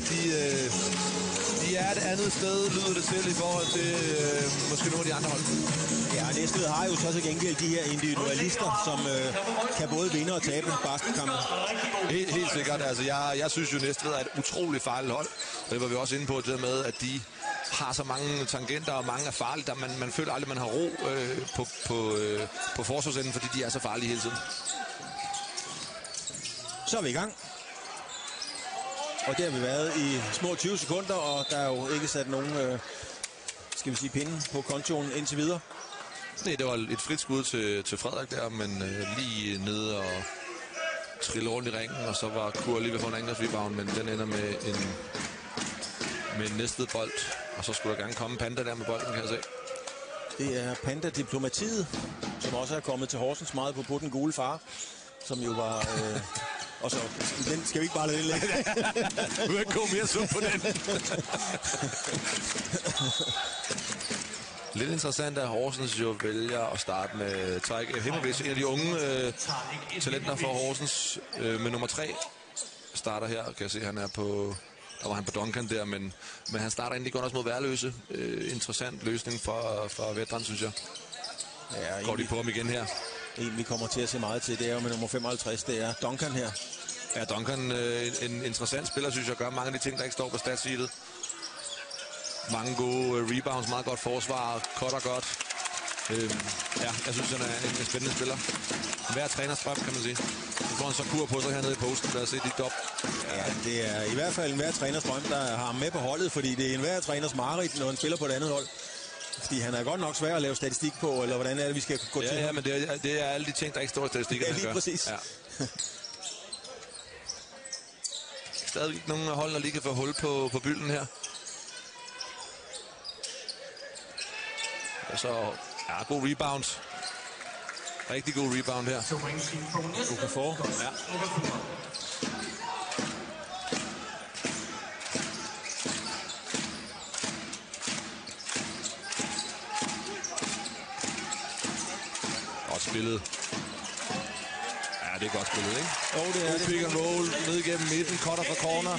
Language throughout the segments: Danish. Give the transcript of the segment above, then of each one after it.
at de er et andet sted, lyder det til, i forhold til måske nogle af de andre hold. Ja, Næstved har jo så til gengæld de her individualister, som kan både vinde og tabe basketkampen. Helt sikkert. Altså, jeg synes jo, Næstved er et utroligt farligt hold. Og det var vi også inde på, det med, at de har så mange tangenter, og mange er farlige. Der man føler aldrig, man har ro på forsvarsenden, fordi de er så farlige hele tiden. Så er vi i gang. Og det har vi været i små 20 sekunder, og der er jo ikke sat nogen, skal vi sige, pinde på kontoen indtil videre. Nej, det var et frit skud til Frederik der, men lige nede og trille rundt i ringen, og så var Kur lige ved at få en angrebsrebound, men den ender med en næstet bold, og så skulle der gerne komme Panda der med bolden, kan jeg se. Det er Panda-diplomatiet, som også er kommet til Horsens meget på den gule far, som jo var... Og så, den skal vi ikke bare lade det lægge. Du kan gå mere sund på den. Lidt interessant, at Horsens jo vælger at starte med Tarik Himmelvis, en af de unge talenter for Horsens, med nummer 3 starter her. Kan jeg se, han er på... Der var han på Duncan der, men han starter egentlig godt også mod Værløse. Interessant løsning for Vedran, synes jeg. Ja, går de på ham igen her? En, vi kommer til at se meget til, det er jo med nummer 55, det er Duncan her. Ja, Duncan, en interessant spiller, synes jeg, gør mange af de ting, der ikke står på statsseedet. Mange gode rebounds, meget godt forsvar, cutter godt. Ja, jeg synes, han er en spændende spiller. Hver træners drøm, kan man sige. Så får han så Kur på sig hernede i posten, der har set de dop. Ja, det er i hvert fald en hver træners drøm, der har ham med på holdet, fordi det er en hver træners mareridt, når han spiller på et andet hold. Fordi han er godt nok svær at lave statistik på, eller hvordan er det, vi skal gå til? Ja, men det er alle de ting, der ikke står i statistikken. Ja, lige præcis. Ja. Stadig ikke nogen hold, der lige kan få hul på bylden her. Og så, ja, god rebound. Rigtig god rebound her. Du kan få. Ja. Godt spillet. Ja, det er godt spillet, ikke? Jo, det er det. Pick and roll, ned igennem midten, cutter fra corner,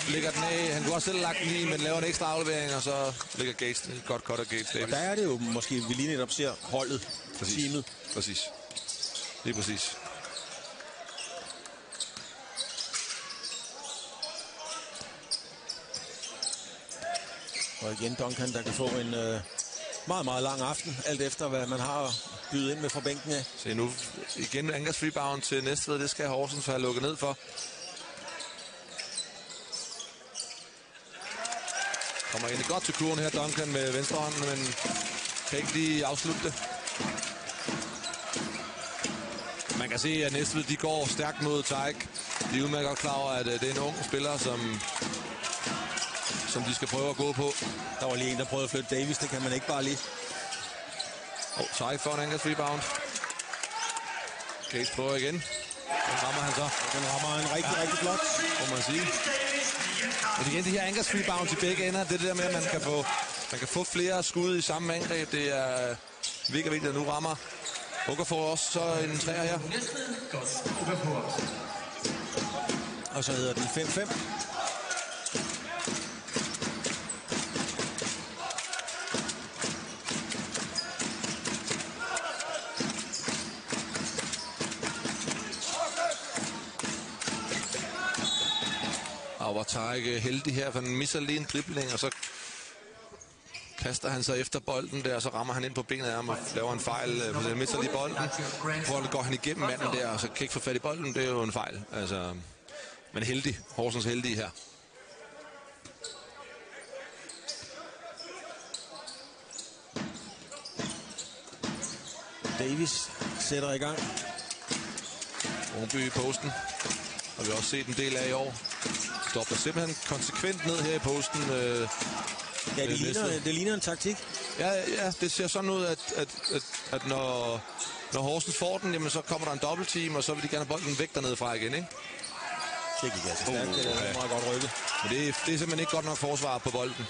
lægger den af. Han kunne også selv lagt den i, men laver en ekstra aflevering, og så lægger Gates den. Godt cutter Gates Davis. Der er det jo måske, vi lige netop ser holdet, teamet. Præcis. Det er præcis. Og igen Duncan, der kan få en meget, meget lang aften, alt efter hvad man har bydet ind med fra bænken af. Se nu igen angers rebound til Næstved. Det skal Horsens have lukket ned for. Kommer egentlig godt til kurven her, Duncan, med venstre hånd, men kan ikke lige afslutte det. Man kan se, at Næstved, de går stærkt mod Tarik. De er udmærket godt klar over, at det er en ung spiller, som de skal prøve at gå på. Der var lige en, der prøvede at flytte Davis. Det kan man ikke bare lige. Tarik får en angers rebound. Case prøver igen. Den rammer han så. Den rammer han rigtig, rigtig flot, må man sige. Men igen, det her angers rebound til begge ender, det er det der med, at man kan få flere skud i samme angreb. Det er virkelig vigtigt, at nu rammer. Ukker får også så en træer her. Og så hedder den 5-5. Og var Tarik heldig her, for han misser lige en dribling, og så kaster han sig efter bolden der, og så rammer han ind på benet af ham og laver en fejl. Han misser lige bolden. Hvor går han igennem manden der, og så kan ikke få fat i bolden. Det er jo en fejl. Altså, men heldig. Horsens heldige her. Davis sætter i gang. Brøndby i posten. Har vi også set en del af i år. Stopper simpelthen konsekvent ned her i posten. Ja, det ligner en taktik. Ja, det ser sådan ud, at når Horsens får den, jamen, så kommer der en dobbeltteam, og så vil de gerne have bolden væk dernede fra igen, ikke? Det gik altså stærkt. Det er meget godt rykket. Men det er simpelthen ikke godt nok forsvar på bolden.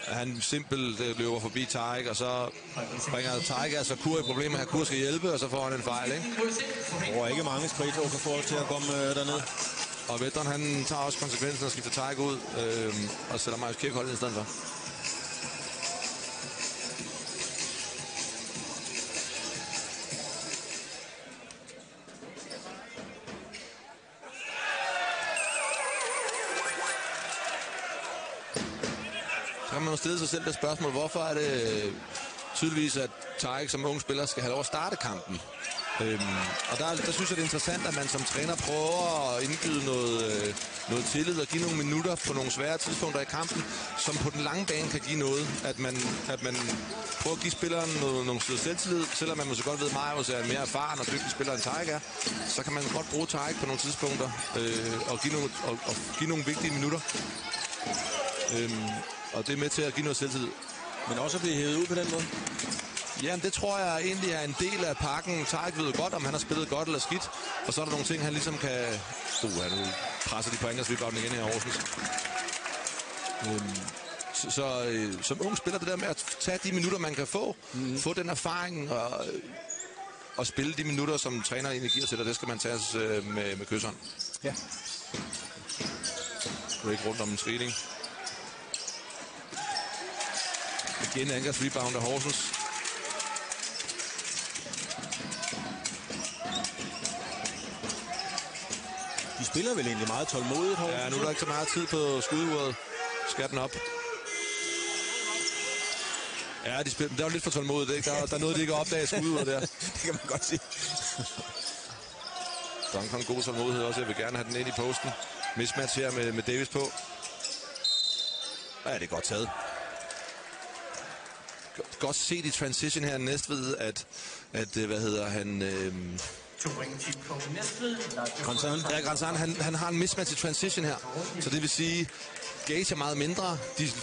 Han simpelt løber forbi Tarik, og så bringer Tarik altså Kur i problemer. Kur skal hjælpe, og så får han en fejl, ikke? Der er ikke mange skridt, der kan få til at komme derned. Og Veldren, han tager også konsekvensen og skifter Tarik ud, og sætter Marius Kirkehold i stedet for. Så kan man jo stille sig selv det spørgsmål, hvorfor er det tydeligvis, at Tarik som ung spiller skal have lov at starte kampen. Og der synes jeg, det er interessant, at man som træner prøver at indgyde noget tillid og give nogle minutter på nogle svære tidspunkter i kampen, som på den lange bane kan give noget. At man prøver at give spilleren nogle selvtillid, selvom man måske godt ved, at Marius er en mere erfaren og dygtig spiller end Tarik er, så kan man godt bruge Tarik på nogle tidspunkter og give nogle vigtige minutter. Og det er med til at give noget selvtillid. Men også at blive hævet ud på den måde? Jamen, det tror jeg egentlig er en del af pakken. Tarik ved godt, om han har spillet godt eller skidt. Og så er der nogle ting, han ligesom kan... Han presser de på angrebsrebound igen her i Horsens. Som ung spiller, det der med at tage de minutter, man kan få. Få den erfaring og spille de minutter, som træner egentlig giver til dig. Det skal man tage med kysseren. Ja. Du er ikke rundt om en trilling. Igen angrebsrebound af Horsens. De spiller vel egentlig meget tålmodigt. Ja, nu er der ikke så meget tid på skuduret. Skal den op. Ja, der er lidt for tålmodigt, ikke? Der er noget, de ikke har opdaget i skuduret der. Det kan man godt sige. Duncan god tålmodighed også. Jeg vil gerne have den ind i posten. Mismatch her med Davis på. Ja, det er godt taget. Godt set i transition her Næstved, at hvad hedder han... Granzan, han har en mismatch i transition her. Så det vil sige, Gage er meget mindre.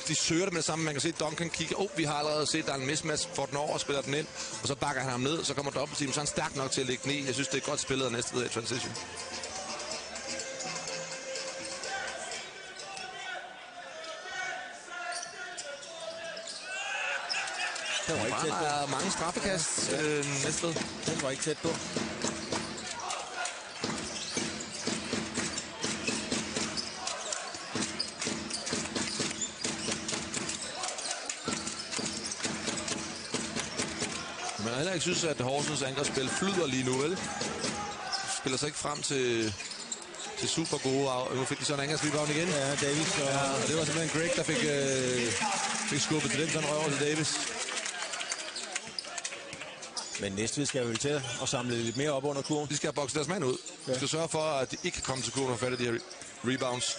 De søger det med det samme. Man kan se, at Duncan kigger. Vi har allerede set, at der er en mismatch. Får den over og spiller den ind. Og så bakker han ham ned. Så kommer dobbeltteam. Så er han stærk nok til at lægge den i. Jeg synes, det er godt spillet af Næstved i transition. Den var ikke tæt på. Der er mange straffekast Næstved. Den var ikke tæt på. Men jeg ikke synes, at Horsens angrebsspil flyder lige nu, vel? Spiller sig ikke frem til super gode. Nu fik de sådan en angrebsrebound igen. Ja, Davis. Og det var simpelthen Greg, der fik skubbet til den, sådan røver til Davis. Men Næstved skal jo til at samle lidt mere op under kurven. De skal have bokset deres mand ud. De skal sørge for, at de ikke kan komme til kurven og fatte de her rebounds.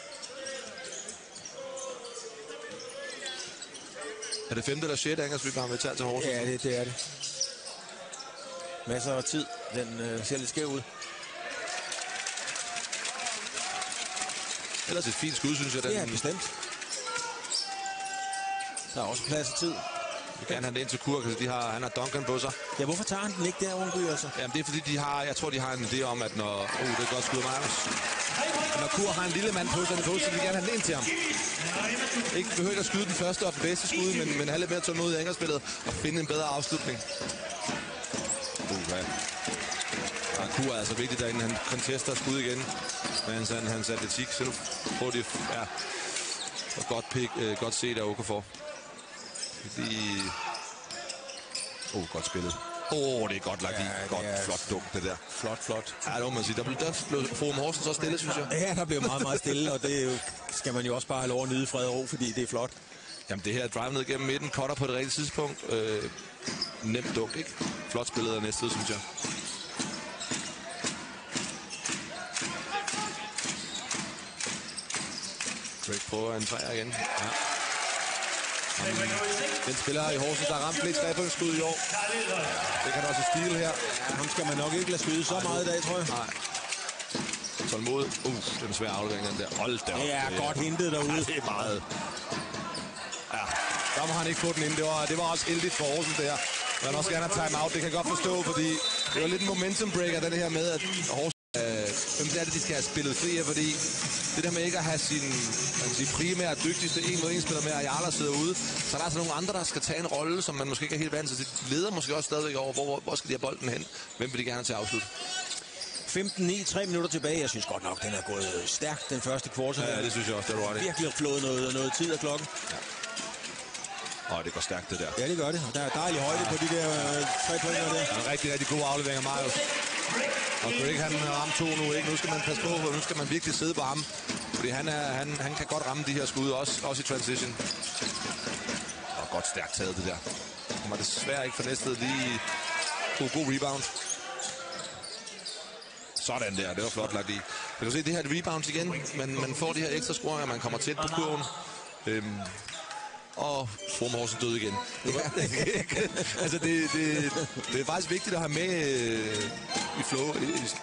Er det 5. eller 6. angrebsrebound, vi tager til Horsens? Ja, det er det. Masser af tid. Den ser lidt skæv ud. Ellers et fint skud, synes jeg. Ja, bestemt. Der er også plads og tid. Vi kan have den ind til Kurk, så han har Duncan på sig. Ja, hvorfor tager han den ikke der, Rundby, altså? Jamen, det er fordi, jeg tror, de har en idé om, at når... det er godt skud af Marius. Når Kurk har en lille mand på sig, så vil de gerne have den ind til ham. Ikke behøver at skyde den første og den bedste skud, men have lidt mere tålmodigt i angrebsspillet og finde en bedre afslutning. Og Kurk er altså vigtigt derinde. Han contester skud igen med hans atletik. Så nu prøver de... Ja, godt set af Okafor. Godt spillet. Det er godt lagt i. Godt, flot dunk, det der. Flot. Ja, det må man sige. Der blev Forum Horsens så stille, synes jeg. Ja, der blev meget, meget stille, og det skal man jo også bare have lov at nyde fred og ro, fordi det er flot. Jamen, det her drive ned gennem midten, cutter på det rigtige tidspunkt. Nemt dunk, ikke? Flot spillet af Næstved, synes jeg. Drake prøver en træer igen. Ja. Den spiller i Horsens, der har ramt flere trepunktsskud i år. Det kan også stil her. Ja, ham skal man nok ikke lade skyde så meget i dag, tror jeg. Nej. Tålmodig. Det er en svær aflevering, den der. Hold da op. Det er godt hentet derude. Ja, det er meget. Ja, der må han ikke få den ind. Det var også heldigt for Horsens, det her. Men han også gerne have time-out. Det kan jeg godt forstå, fordi det var lidt en momentum breaker, den her med, at Horsens... hvem er det, de skal have spillet fri her, fordi det der med ikke at have sin primære dygtigste 1-mod-1 spiller med, at Ayala sidder ude, så er der altså nogle andre, der skal tage en rolle, som man måske ikke er helt vant til. De leder måske også stadigvæk over, hvor skal de have bolden hen? Hvem vil de gerne til at afslutte? 15-9, 3 minutter tilbage. Jeg synes godt nok, den er gået stærkt, den første kvartal. Ja, det synes jeg også, det er ret. Virkelig har flået noget tid af klokken. Ja. Det går stærkt, det der. Ja, det gør det. Der er dejlig højde på de der 3 pointer der. En rigtig, rigtig god aflevering af Marius. Og Greg, han ramte 2 nu, ikke? Nu skal man passe på, nu skal man virkelig sidde på ham. Fordi han kan godt ramme de her skud, også i transition. Og godt stærkt taget, det der. Han var desværre ikke for Næstved lige god rebound. Sådan der, det var flot lagt i. Du kan se, det her rebounds igen. Man får de her ekstra scoringer, man kommer tæt på kurven. Og Forum Horsens døde igen. Altså, det er faktisk vigtigt at have med i flow,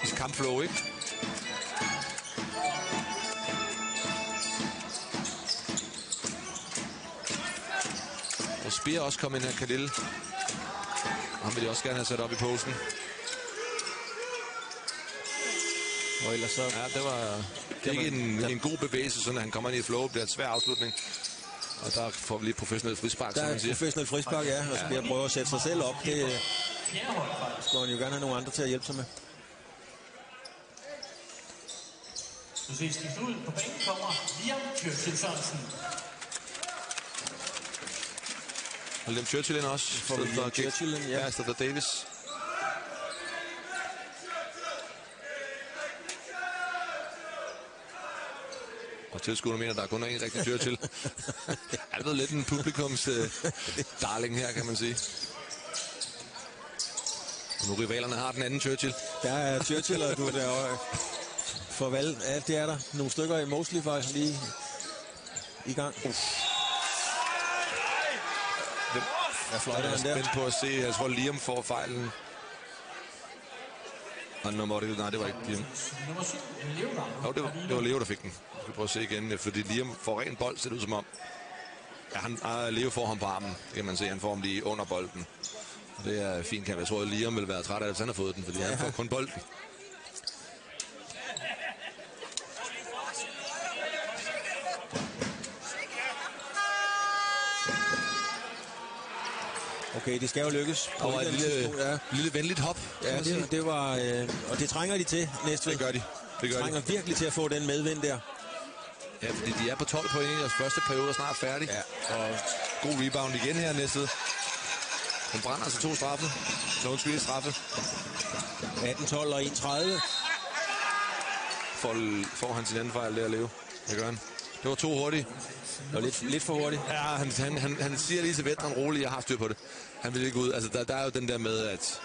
i kampflow, ikke? Og Spear også kom ind her, Khalil. Han vil også gerne have sat op i posten. Og ellers så... Ja, det var ikke en god bevægelse, sådan at han kommer ind i flow. Det bliver en svær afslutning. Og der får vi lige professionelt frispark, som man siger. Der er professionelt frispark, ja. Og så bliver prøve at sætte sig selv op. Det skal man jo gerne have nogle andre til at hjælpe sig med. Du ses skiftet ud på banen kommer Liam Churchill Sørensen. Og Liam Churchill ind også. For Churchill ind, ja. Stedet for Davis. Og tilskuerne mener, der er kun en rigtig Churchill. Det er blevet lidt en publikums darling her, kan man sige. Og nu rivalerne har den anden Churchill. Der er Churchill, og du er der for valg. Ja, det er der. Nogle stykker i Mosley faktisk lige i gang. Jeg er spændt på at se. Jeg tror, Liam får fejlen. Og nej, det var ikke Liam. Jo, det var Leo, der fik den. Vi skal prøve at se igen, fordi Liam får ren bold, ser det ud som om. Ja, Leo får ham på armen, kan man se. Han får ham lige under bolden. Og det er fint, kan jeg tror, at Liam vil være træt af, at han har fået den, fordi han får kun bolden. Okay, det skal jo lykkes. Og et lille venligt hop. Ja, det var... og det trænger de til Næstved. Det gør de. De trænger virkelig til at få den medvind der. Ja, fordi de er på 12 point i deres første periode og snart færdig. Ja. Og god rebound igen her Næstved. Han brænder altså 2 straffe. Undskyld, straffe. 18-12 og 31. Får han sin anden fejl der at leve. Det gør han. Det var 2 hurtige. Det var lidt for hurtigt. Ja, han siger lige til Vetteren roligt, jeg har styr på det. Han vil ikke ud. Altså, der er jo den der med, at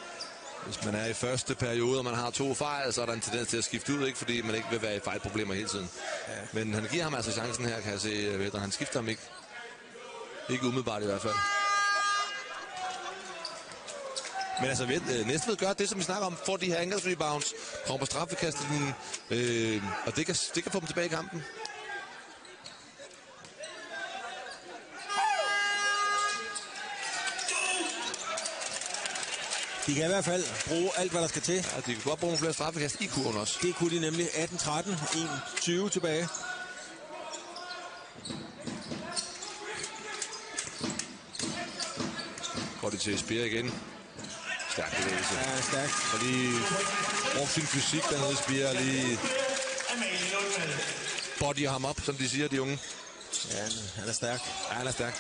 hvis man er i første periode, og man har 2 fejl, så er der en tendens til at skifte ud, ikke? Fordi man ikke vil være i fejlproblemer hele tiden. Ja. Men han giver ham altså chancen her, kan jeg se, Vetteren. Han skifter ham ikke. Ikke umiddelbart i hvert fald. Men altså, Næstved gør det, som vi snakker om, får de her angrebsrebounds, kommer på straffekastet, og det kan få dem tilbage i kampen. De kan i hvert fald bruge alt, hvad der skal til. Ja, de kan godt bruge nogle flere straffekast i kurven også. Det kunne de nemlig. 18-13, 1-20 tilbage. Går de til Spear igen. Stærk bevægelse. Ja, stærk. Og lige brugt sin fysik dernede, Spear lige bodyer ham op, som de siger, de unge. Ja, han er stærk. Ja, han er stærk.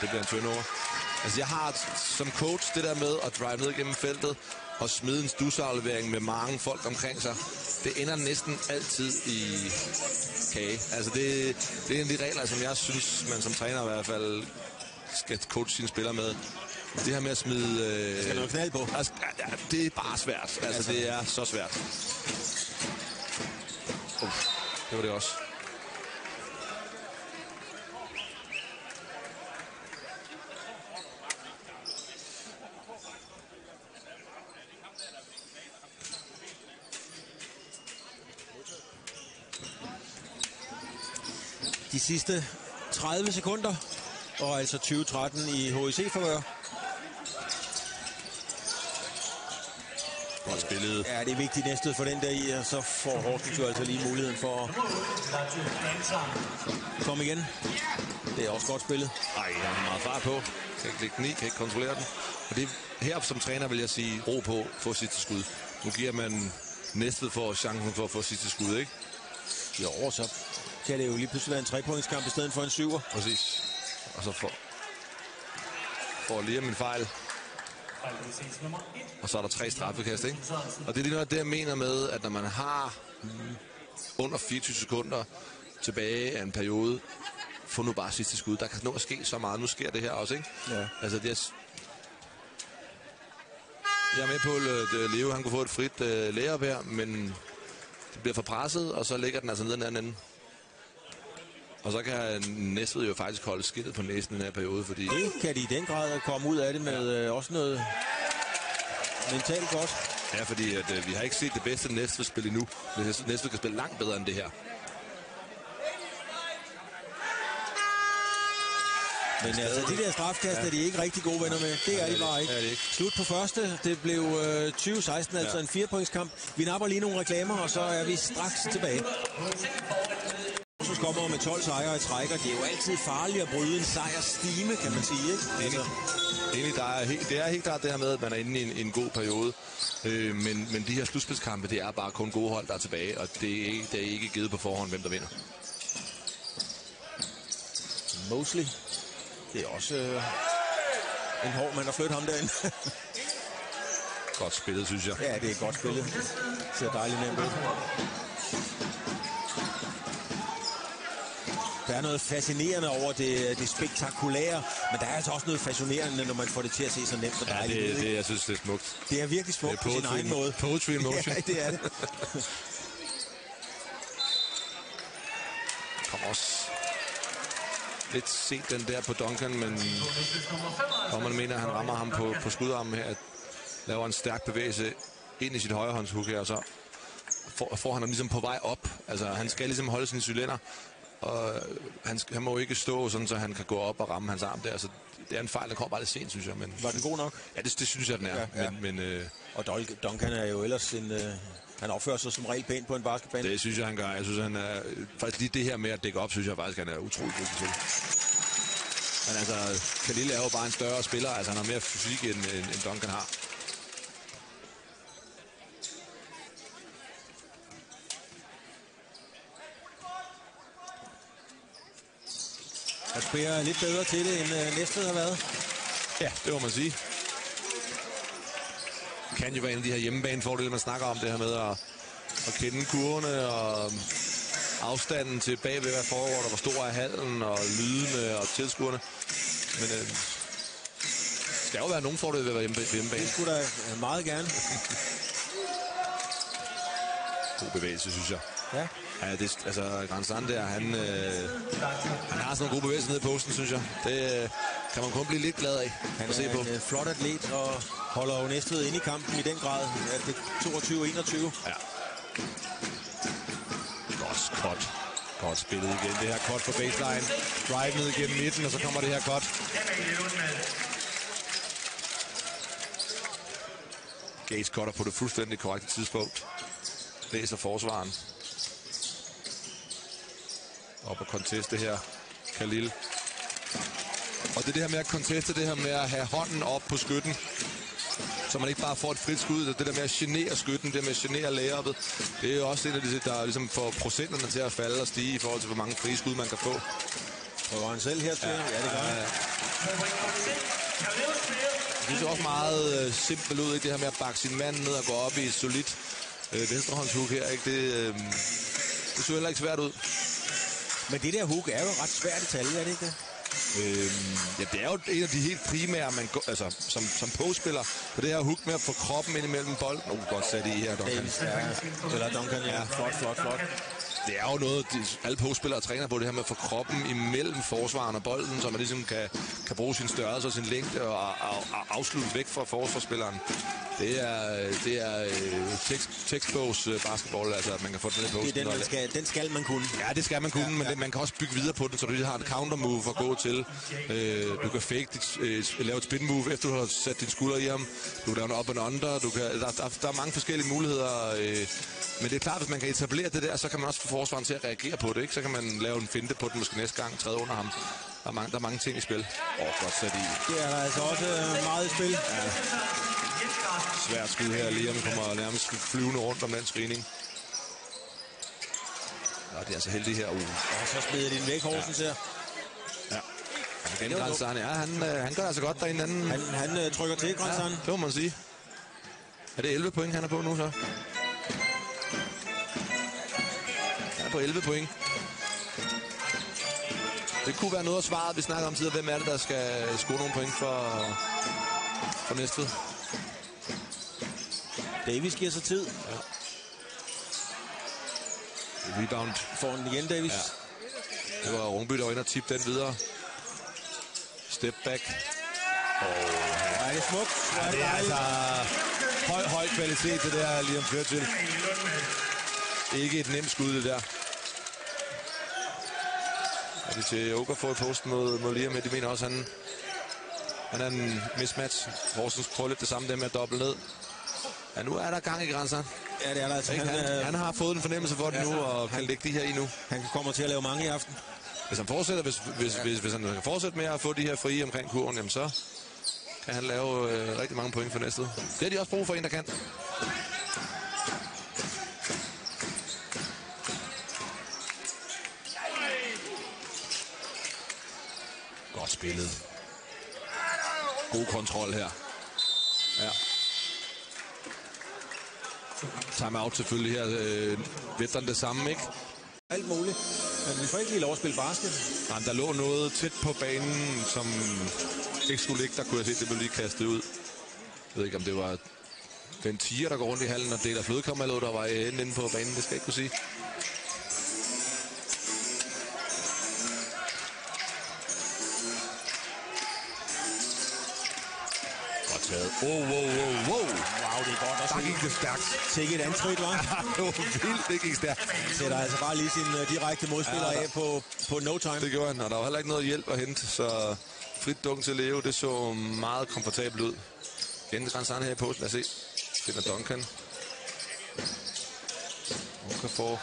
Det bliver en turnover. Altså, jeg har som coach det der med at drive ned gennem feltet og smide en stusaflevering med mange folk omkring sig. Det ender næsten altid i kage. Altså, det er en af de regler, som jeg synes, man som træner i hvert fald skal coache sine spillere med. Det her med at smide... skal noget knald på. Altså, ja, det er bare svært. Altså, det er så svært. Det var det også. De sidste 30 sekunder, og altså 20-13 i HIC-favør. Godt spillet. Ja, det er vigtigt næstet for den der i, og så får Horsens jo altså lige muligheden for at komme igen. Det er også godt spillet. Ej, han har meget fart på. Kan ikke lægge den i, kan ikke kontrollere den. Og det her som træner vil jeg sige, ro på, få sidste skud. Nu giver man Næstved for chancen for at få sidste skud, ikke? Jo, så kan det jo lige pludselig være en 3-pointskamp i stedet for en 7'er. Præcis. Og så får lige min fejl. Og så er der 3 straffekast, ikke? Og det er lige noget, det jeg mener med, at når man har under 24 sekunder tilbage af en periode, få nu bare sidste skud. Der kan nå at ske så meget. Nu sker det her også, ikke? Ja. Altså, det er... Jeg er med på, at Leo han kunne få et frit lægeop her, men det bliver for presset, og så ligger den altså ned den anden ende. Og så kan Næstved jo faktisk holde skidtet på næsen i den her periode, fordi... Det kan de i den grad komme ud af det med også noget mentalt godt. Ja, fordi at, vi har ikke set det bedste Næstved-spil endnu. Næstved kan spille langt bedre end det her. Men altså, de der strafkast er de ikke rigtig gode venner med. Det er de bare ikke. Slut på første. Det blev 20-16, altså en 4-pointskamp. Vi napper lige nogle reklamer, og så er vi straks tilbage. Så kommer med 12 sejre i trækker. Det er jo altid farligt at bryde en sejrstime, kan man sige, ikke? Altså. Det er helt klart det her med, at man er inde i en god periode. Men de her slutspilskampe, det er bare kun gode hold, der er tilbage. Og det er ikke givet på forhånd, hvem der vinder. Mosley. Det er også en hård mand at flytte ham derinde. Godt spillet, synes jeg. Ja, det er godt spillet. Det ser dejligt nemt ud. Der er noget fascinerende over det spektakulære, men der er altså også noget fascinerende, når man får det til at se så nemt og dejligt. Ja, jeg synes, det er smukt. Det er virkelig smukt på sin egen måde. Poetry in motion. Ja, det er det. Kom også lidt set den der på Duncan, men man mener, at han rammer ham på skudarmen her, laver en stærk bevægelse ind i sit højrehåndshug her, og så får han ham ligesom på vej op. Altså, han skal ligesom holde sin cylinder, og han må jo ikke stå sådan, så han kan gå op og ramme hans arm der. Så det er en fejl, der kommer bare lidt sent, synes jeg. Men var den god nok? Ja, det synes jeg, den er. Ja. Men og Duncan er jo ellers han opfører sig som regel pænt på en basketbane. Det synes jeg, han gør. Jeg synes, han er... Faktisk lige det her med at dække op, synes jeg faktisk, han er utrolig dygtig til. Men altså, Khalil er jo bare en større spiller. Altså, han har mere fysik, end Duncan har. Han spiller lidt bedre til det, end Næstved har været. Ja, det må man sige. Det kan jo være en af de her hjemmebanefordele, man snakker om, det her med at kende kurvene og afstanden til bagved hvad foregår der, hvor stor er hallen og lydene og tilskuerne. Men det skal jo være nogen fordele ved at være hjemmebane. Det skulle da meget gerne. God bevægelse, synes jeg. Ja. Ja, det, altså Grandstand der, han har sådan nogle gode bevægelser nede i posten, synes jeg. Det kan man kun blive lidt glad af at se på. Han er en flot atlet og holder jo Næstved inde i kampen i den grad, at det er 22-21. Ja. Godt spillet igen. Det her cut på baseline. Drive ned igennem midten, og så kommer det her cut. Gates cutter på det fuldstændig korrekte tidspunkt. Læser forsvaren. Op og conteste her. Khalil. Og det er det her med at conteste, det her med at have hånden op på skytten, så man ikke bare får et frit skud. Det der med at genere skytten, det med at genere layup'et, det er jo også det, der ligesom får procenterne til at falde og stige i forhold til, hvor mange frie skud man kan få. Prøver han selv her til? Ja, det gør han. Det ser også meget simpelt ud, ikke? Det her med at bakke sin mand ned og gå op i et solidt venstrehåndshook her, ikke? Det ser heller ikke svært ud. Men det der hook er jo ret svært i tallet, er det ikke det? Ja, det er jo en af de helt primære, man går, altså, som postspiller på det her hook med at få kroppen ind imellem bolden. Godt sat i her, Duncan. Ja, eller Duncan, ja. Flot. Det er jo noget, alle postspillere træner på, det her med at få kroppen imellem forsvaren og bolden, så man ligesom kan bruge sin størrelse og sin længde og afslutte væk fra forsvarsspilleren. Det er tekstbogs basketball, altså at man kan få den ned i posten. Det er den skal man kunne. Ja, det skal man kunne, men man kan også bygge videre på den, så du har et counter move at gå til. Du kan fake lave et spin move, efter du har sat dine skulder i ham. Du kan lave en up and under. Der er mange forskellige muligheder. Men det er klart, at hvis man kan etablere det der, så kan man også få forsvaren til at reagere på det. Ikke? Så kan man lave en finte på den måske næste gang, træde under ham. Der er mange ting i spil. Godt sat i. Det er altså også meget i spil. Ja. Svært skud her. Liam kommer nærmest flyvende rundt om den screening. Det er altså heldig her. Og så smider de den væk, Horsens her. Ja. Han gør altså godt derinde. Han trykker til, Grønsand. Ja, det må man sige. Er det 11 point, han er på nu så? Han er på 11 point. Det kunne være noget af svaret, vi snakker om tidligere. Hvem er det, der skal score nogle point for Næstved? Davis giver sig tid. Ja. Rebound. Får den igen, Davis. Ja. Det var Rungby, der var inde og tippe den videre. Step back. Ja, det er smukt. Ja, det er altså høj kvalitet, det der Liam Churchill. Ikke et nemt skud, det der. Og det til Okafor i posten mod Liam, de mener også, han er en mismatch. Horsens prøver lidt det samme der med at doble ned. Ja, nu er der gang i grænseren. Ja, det er der altså. Han har fået en fornemmelse for det nu, og kan lægge de her i nu. Han kommer til at lave mange i aften. Hvis han fortsætter, hvis han kan fortsætte med at få de her frie omkring kurven, jamen så kan han lave rigtig mange point for næste. Det har de også brug for en, der kan. Godt spillet. God kontrol her. Ja. Timeout selvfølgelig her. Vetteren det samme, ikke? Alt muligt. Men vi får ikke lige lov at spille basket. Nej, der lå noget tæt på banen, som ikke skulle ligge. Der kunne jeg se, det blev lige kastet ud. Jeg ved ikke, om det var den tiger, der går rundt i hallen og deler flødekammer, eller der var inde på banen. Det skal jeg ikke kunne sige. Godt taget. Wow. Wow, det er godt. Der gik det stærkt. Sikke et antryk, var. Det var vildt, det gik stærkt. Sætter altså bare lige sin direkte modspiller af på no time. Det gjorde han, og der var heller ikke noget hjælp at hente, så frit dunk til Leo, det så meget komfortabelt ud. Igen Grænsand her i posten, lad os se. Finder Duncan. Hun kan få...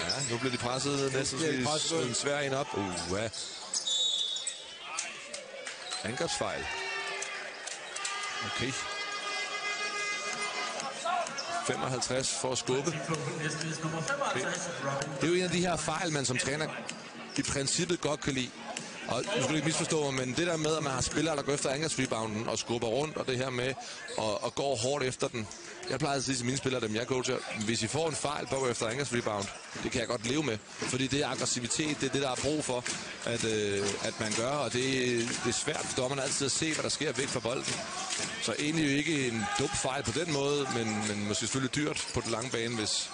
Ja, nu bliver de presset næsten en svær en op. Ja. Angrebsfejl. Okay. 55 for at skubbe. Okay. Det er jo en af de her fejl, man som træner i princippet godt kan lide. Og nu skal du ikke misforstå mig, men det der med, at man har spillere, der går efter angrebsrebounden og skubber rundt, og det her med at gå hårdt efter den. Jeg plejer at sige til mine spillere, dem jeg coacher, hvis I får en fejl på efter angrebsrebound, det kan jeg godt leve med. Fordi det er aggressivitet, det er det, der er brug for, at man gør, og det er svært for dommerne altid at se, hvad der sker væk fra bolden. Så egentlig jo ikke en dum fejl på den måde, men måske selvfølgelig dyrt på den lange bane, hvis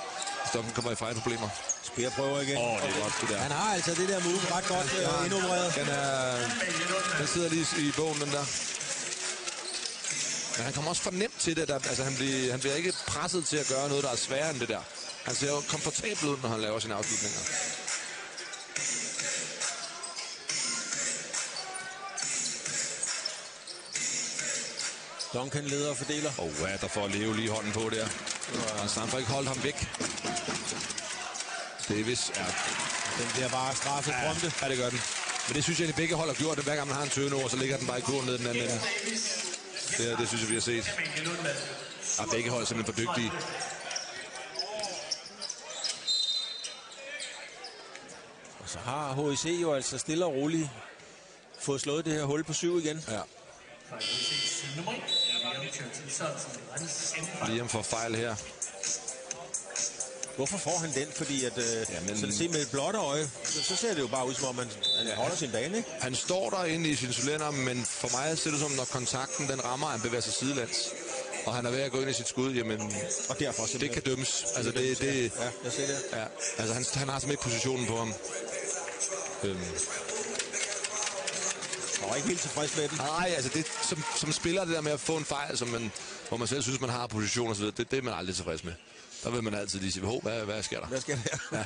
dommeren kommer i fejlproblemer. Speer prøver igen. Det er godt, det der. Han har altså det der move ret godt indopereret. Den sidder lige i bogen, den der. Men han kommer også for nemt til det. Altså, han bliver ikke presset til at gøre noget, der er sværere end det der. Han ser jo komfortabel ud, når han laver sine afslutninger. Duncan leder og fordeler. Ja, der får Leo lige hånden på der. Og så han får ikke holdt ham væk. Davis, ja. Den bliver bare straffet prompte. Ja, det gør den. Men det synes jeg, at begge hold har gjort det. Hver gang man har en turnover, så ligger den bare i kurven ned den anden ende. Det synes jeg, vi har set. Ja, begge hold er simpelthen for dygtige. Og så har HIC jo altså stille og roligt fået slået det her hul på 7 igen. Ja. Liam får fejl her. Hvorfor får han den? Fordi at, så det ser med et blåt øje, så ser det jo bare ud, som om han holder sin bane, ikke? Han står derinde i sin cylinder, men for mig ser det som, når kontakten den rammer, han bevæger sig sidelands. og han er ved at gå ind i sit skud, jamen, og derfor det kan dømmes. Altså, ja, jeg ser det. Ja, altså han har simpelthen ikke positionen på ham. Jeg var ikke helt tilfreds med den. Nej, altså det som spiller, det der med at få en fejl, hvor man selv synes, man har position og så videre, det er man aldrig tilfreds med. Der vil man altid lige sige, hvad sker der? Hvad sker der? Ja.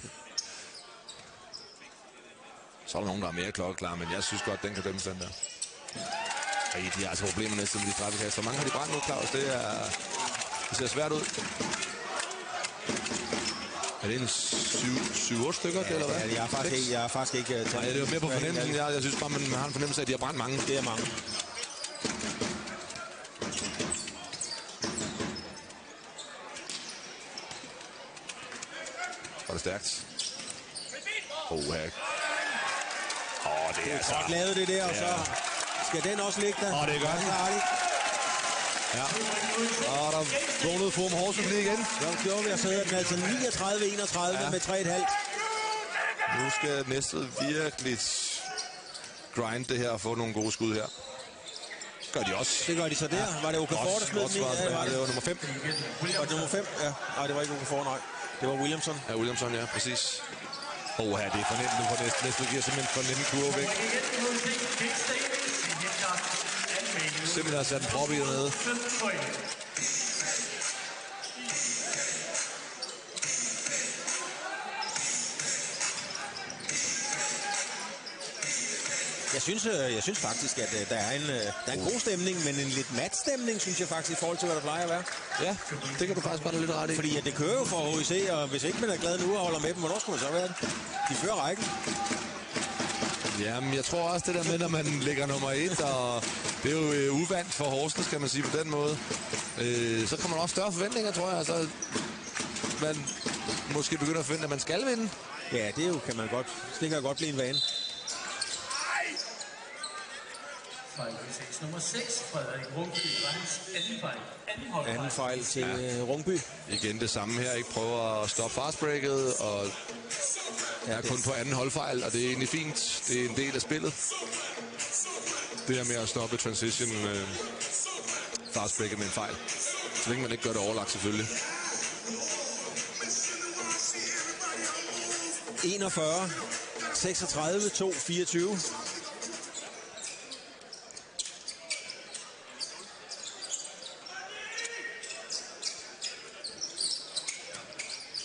Så er der nogen, der er mere klokkeklar, men jeg synes godt, den kan dømmes, den der. Og de har altså problemer næsten med de straffekaster. Mange har de brændt nu, Claus. Det ser svært ud. Er det en 7-8 stykker, ja, eller hvad? Ja, jeg er faktisk ikke nej, det er jo mere på fornemmelsen. Jeg synes bare, man har en fornemmelse af, at de har brændt mange. Det er mange. Var det stærkt? Det er så godt lavet det der, og så skal den også ligge der. Det gør den. Ja. Og der vågnede Forum Horsens lige igen. Så gjorde vi, og så hedder den altså 39-31 med 3,5. Nu skal Næstved virkelig grind det her og få nogle gode skud her. Gør de også. Det gør de så der. Ja. Var det Okafor, der smed den i? Ja, det var nummer 5. Var det nummer 5? Ja. Nej, det var ikke Okafor, nej. Det var Williamson. Ja, Williamson, ja, præcis. Det er fornemt nu for Næstved. Giver simpelthen for en kurve væk. Simpelthen har sat en prop i dernede. Jeg synes faktisk, at der er en god stemning, men en lidt mat stemning, synes jeg faktisk, i forhold til, hvad der plejer at være. Ja, det kan du faktisk bare lidt ret i. Fordi det kører jo for HIC, og hvis ikke man er glad nu og holder med dem, hvornår skulle man så være det? De fører rækken. Jamen, jeg tror også det der med, når man ligger nummer 1, og det er jo uvandt for Horsens, kan man sige på den måde. Så kommer der også større forventninger, tror jeg. Så man måske begynder at forvente, at man skal vinde. Ja, det jo, kan man godt. Det kan godt blive en vane. Nummer 6, Frederik Rungby, anden fejl til Rungby. Igen det samme her, ikke prøver at stoppe fastbreaket, og er kun på anden holdfejl, og det er egentlig fint. Det er en del af spillet. Det her med at stoppe transition fastbreaket med en fejl. Så længe man ikke gør det overlagt, selvfølgelig. 41, 36, 2, 24.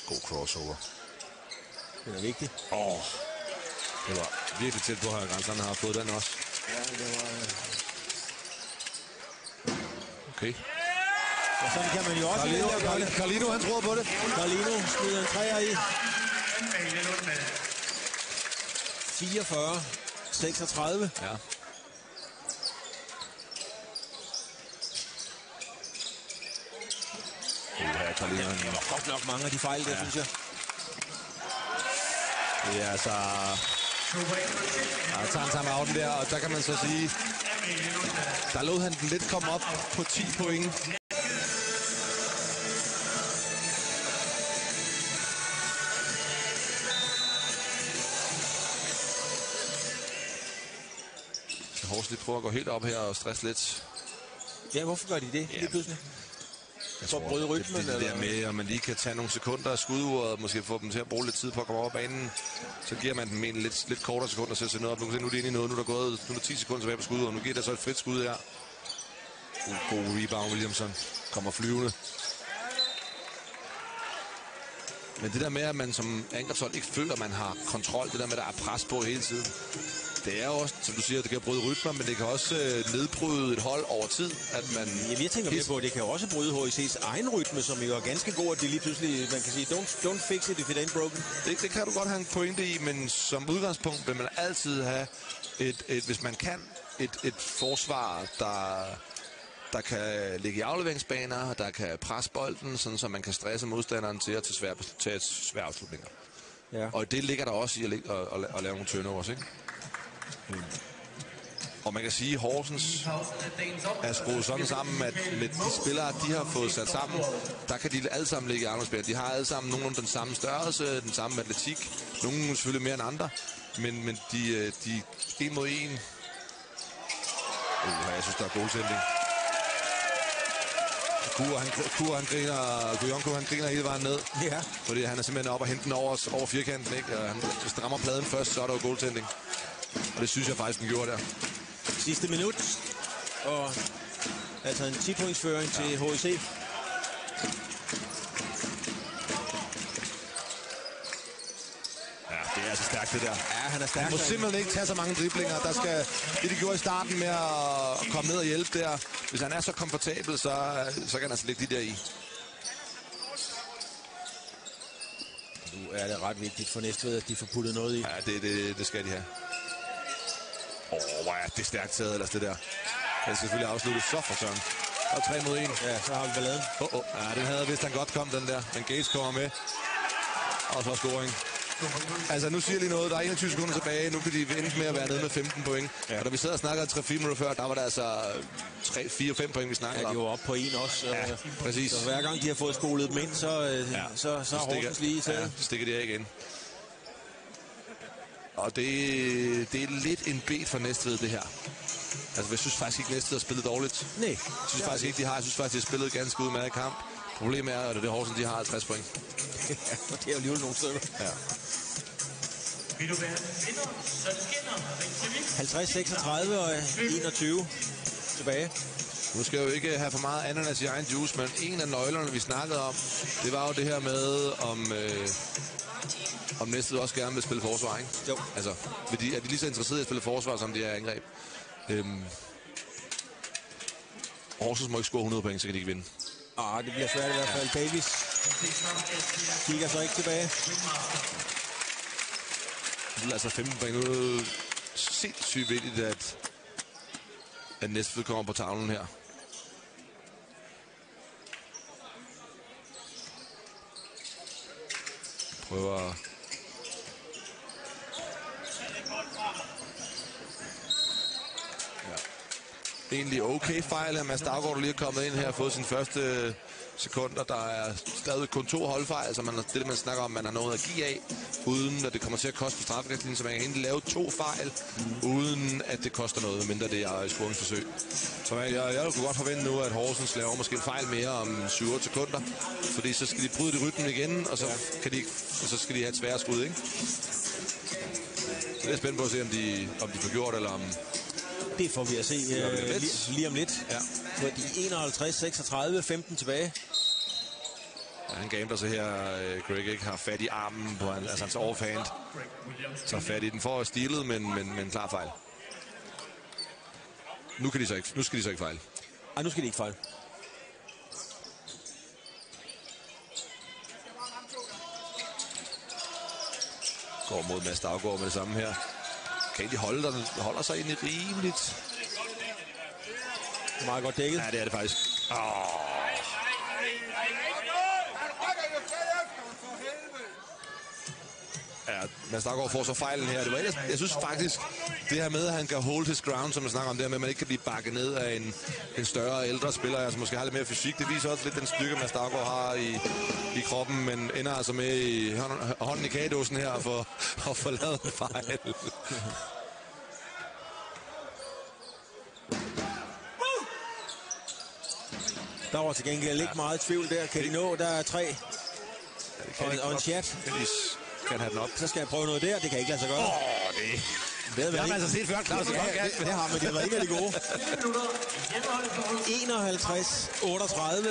God crossover. Det er vigtigt. Det var virkelig tæt på højre grænsen. Han har fået den også. Ja, det var... Okay. Og sådan kan man jo også... Carlino, han tror på det. Carlino smider en træer i. 44, 36. Ja. Det var godt nok mange af de fejl, der, synes jeg. Det er altså... Der tager han timeouten der, og der kan man så sige... Der lod han den lidt komme op på 10 point. Horsens lige prøver at gå helt op her og stresse lidt. Ja, hvorfor gør de det lige pludselig? Jeg tror, bryde rytmen, det der med, at man lige kan tage nogle sekunder af skuduret, og måske få dem til at bruge lidt tid på at komme over banen. Så giver man dem en lidt kortere sekunder til at se noget op. Nu er det inde i noget, nu er der 10 sekunder tilbage på skuduret, og nu giver der så et frit skud her. God rebound, Williamson. Kommer flyvende. Men det der med, at man som angrebshold ikke føler, at man har kontrol, det der med, at der er pres på hele tiden, det er jo også, som du siger, det kan bryde rytmer, men det kan også nedbryde et hold over tid, at man... Ja, jeg tænker mere på, at det kan jo også bryde HIC's egen rytme, som jo er ganske god, at det lige pludselig, man kan sige, don't fix it if it ain't broken. Det kan du godt have en pointe i, men som udgangspunkt vil man altid have hvis man kan, et forsvar, der kan ligge i afleveringsbaner, der kan presse bolden, sådan så man kan stresse modstanderen til at tage svære afslutninger. Ja. Og det ligger der også i at lave nogle turnovers, ikke? Og man kan sige, at Horsens er skruet sådan sammen, at med de spillere, de har fået sat sammen, der kan de alle sammen ligge i afleveringsbaner. De har alle sammen nogen den samme størrelse, den samme atletik. Nogle selvfølgelig mere end andre, men de en mod en. Jeg synes, der er god tænding. Kujonko, han griner hele vejen ned. Ja. Fordi han er simpelthen oppe og hente den over firkanten, ikke? Og hvis den rammer pladen først, så er der jo goaltending. Og det synes jeg faktisk, den gjorde der. Sidste minut. Og altså en 10-pointsføring til HIC. Det er altså stærkt, det der. Ja, han er stærk. Han må simpelthen ikke tage så mange driblinger. Der skal det, de gjorde i starten med at komme ned og hjælpe der. Hvis han er så komfortabel, så kan han altså lægge de der i. Nu er det ret vigtigt for Næstved, at de får puttet noget i. Ja, det skal de have. Hvor er det stærkt taget ellers, det der. Han skal selvfølgelig afslutte så for søren. Og 3 mod 1. Ja, så har vi balladen. Ja, den havde vist han godt kom, den der. Men Gates kommer med. Og så scoring. Altså, nu siger jeg lige noget. Der er 21 sekunder tilbage. Nu kan de vente med at være nede med 15 point. Ja. Og da vi sad og snakkede 3-4 minutter før, der var der altså 3, 4, 5 point, vi snakkede om. Ja, de var oppe på 1 også. Ja, præcis. Så hver gang de har fået skolet dem ind, så har Horsens lige taget. Ja, så stikker de af igen. Og det er lidt en bet for Næstved, det her. Altså, jeg synes faktisk ikke, Næstved har spillet dårligt. Nej. Jeg synes faktisk ikke, de har. Jeg synes faktisk, de har spillet ganske udmærket kamp. Problemet er, at det Horsens, de har 50 point. Ja, og det er jo alligevel nogle stykker. Ja. Vil du være vinder, så det skinner. 50-36 og 21 tilbage. Nu skal jeg jo ikke have for meget ananas i egen juice, men en af nøglerne, vi snakkede om, det var jo det her med, om Næstved også gerne vil spille forsvar, ikke? Jo. Altså, er de lige så interesserede i at spille forsvar, som de er i angreb? Horsens må ikke score 100 point, så kan de ikke vinde. Det bliver svært i hvert fald. Davis kigger så ikke tilbage. Det er altså 15 point. Nu er det sindssygt vigtigt, at Næstved kommer på tavlen her. Prøver egentlig okay fejl, at Mads Daugård lige er kommet ind her og fået sin første sekunder. Der er stadig kun 2 holdfejl, så det man snakker om, man har noget at give af, uden at det kommer til at koste på straffekastlinjen, så man kan egentlig lave 2 fejl, uden at det koster noget, mindre det er i scoringsforsøg. Så jeg kunne godt forvente nu, at Horsens laver måske en fejl mere om 7-8 sekunder, fordi så skal de bryde det rytmen igen, og så skal de have et svære skud, ikke? Så det er spændt på at se, om de får gjort, eller om... Det får vi at se lige om lidt. Ja. Fordi 51-36, 15 tilbage. Ja, han gambler så her, Greg ikke har fat i armen på hans overhand. Så fat i den for at stilet, men klar fejl. Nu skal de så ikke fejle. Nu skal de ikke fejle. Går mod Mads Daugård med det samme her. Kan de holder sig egentlig rimeligt? Meget godt dækket. Ja, det er det faktisk. Ja, Mads Daugård får så fejlen her. Jeg synes faktisk, det her med, at han kan hold his ground, som man snakker om, det her med, at man ikke kan blive bakket ned af en større, ældre spiller, altså måske har lidt mere fysik. Det viser også lidt den styrke, Mads Daugård har i kroppen, men ender altså med i hånden i kagedåsen her for at få lavet en fejl. Der var til gengæld ikke meget tvivl der. Kan de nå? Der er 3 og en chat. Kan have den op. Så skal jeg prøve noget der. Det kan ikke lade sig gøre. Det har man altså set før, Claus. Det har man. Det var ikke de gode.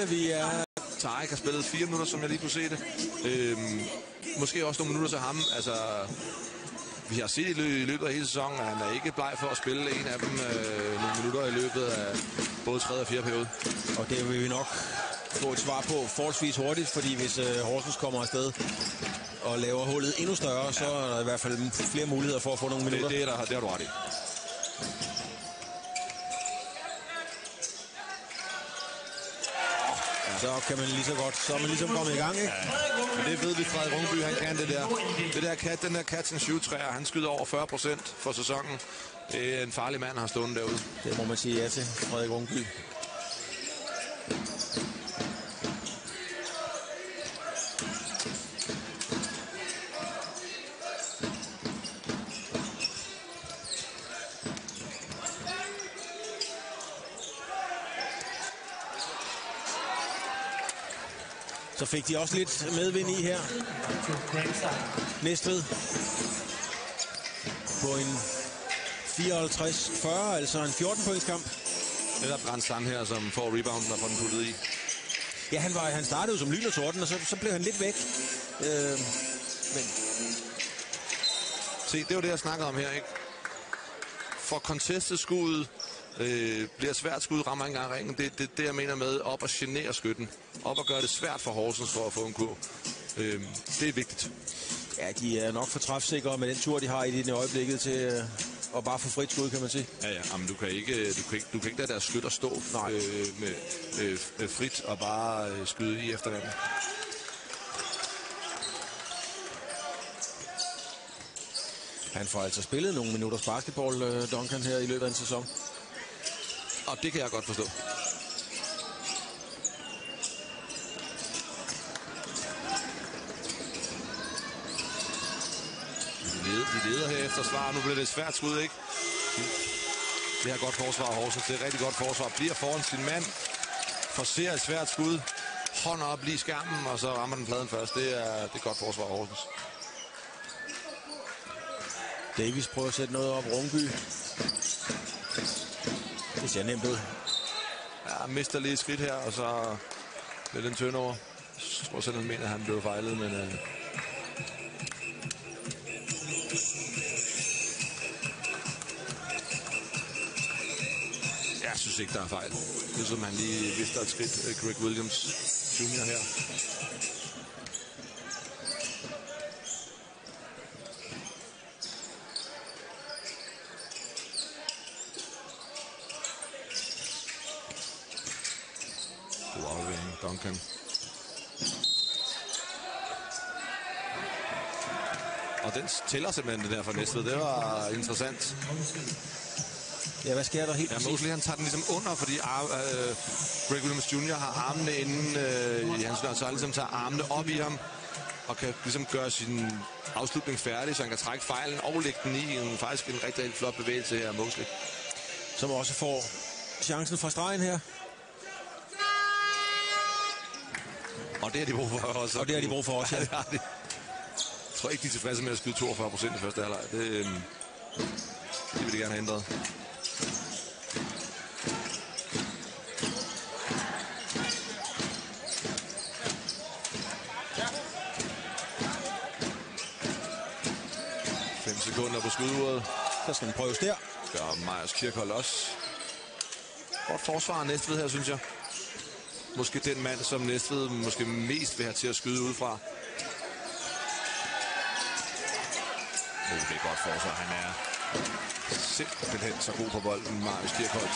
51-38. Vi er... Tarek har spillet 4 minutter, som jeg lige kunne se det. Måske også nogle minutter til ham. Altså, vi har set i løbet af hele sæsonen, at han er ikke bleg for at spille en af dem nogle minutter i løbet af både 3. og 4. periode. Og det vil vi nok få et svar på forholdsvis hurtigt, fordi hvis Horsens kommer afsted og laver hullet endnu større, så er der i hvert fald flere muligheder for at få nogle minutter. Det har du ret i. Så kan man lige så godt, så er man ligesom kommet i gang, ikke? Ja, men det ved vi, Frederik Rungby, han kan det der. Den der Cats and Shoot-træer, han skyder over 40% for sæsonen. Det er en farlig mand, der har stået derude. Det må man sige ja til, Frederik Rungby. Så fik de også lidt medvind i her. Næstved på en 54-40, altså en 14-pointskamp. Det er Brandt Sand her, som får rebounden og får den puttet i. Ja, han startede jo som lyn og torden, og så blev han lidt væk. Men se, det var det, jeg snakkede om her, ikke? For contestet skuddet bliver svært skud, rammer ikke engang ringen. Det, jeg mener med op at genere skytten. Op at gøre det svært for Horsens for at få en kurv. Det er vigtigt. Ja, de er nok for træfsikre med den tur, de har i det øjeblikket til at bare få frit skud, kan man sige. Ja, men du kan ikke lade deres skytter stå med frit og bare skyde i efter den. Han får altså spillet nogle minutters basketball, Duncan, her i løbet af en sæson. Og det kan jeg godt forstå. De leder her efter svar. Nu bliver det et svært skud, ikke? Det er godt forsvar af Horsens. Det er et rigtig godt forsvar. Bliver foran sin mand. Forser et svært skud. Hånder op lige skærmen, og så rammer den pladen først. Det er godt forsvar af Horsens. Davis prøver at sætte noget op. Rungby. Det ser nemt ud. Ja, mister lige et skridt her, og så bliver den turnover. Jeg tror selv, han mener, at han blev fejlet, men... Jeg synes ikke, der er fejl. Det er som han lige mister et skridt. Greg Williams Jr. her. Duncan. Og den tæller simpelthen det der for Næstved. Det var interessant. Ja, hvad sker der helt præcis? Ja, Mosley, han tager den ligesom under, fordi Greg Williams Jr. har armene inden i hans dør, så han ligesom tager armene op i ham og kan ligesom gøre sin afslutning færdig, så han kan trække fejlen og lægge den i faktisk en rigtig flot bevægelse her, Mosley. Som også får chancen fra stregen her. Og det har de brug for også. Og det har de brug for også, ja. Jeg tror ikke, de er tilfredse med at skyde 42% i første halvleg. Det vil de gerne have ændret. Sekunder på skyduret. Så skal den prøves der. Gør Majers Kirkhold også. Godt forsvar af Næstved her, synes jeg. Måske den mand, som Næstved måske mest vil have til at skyde udefra. Det er godt forsvar. Han er simpelthen så god på bolden, Majers Kirkhold.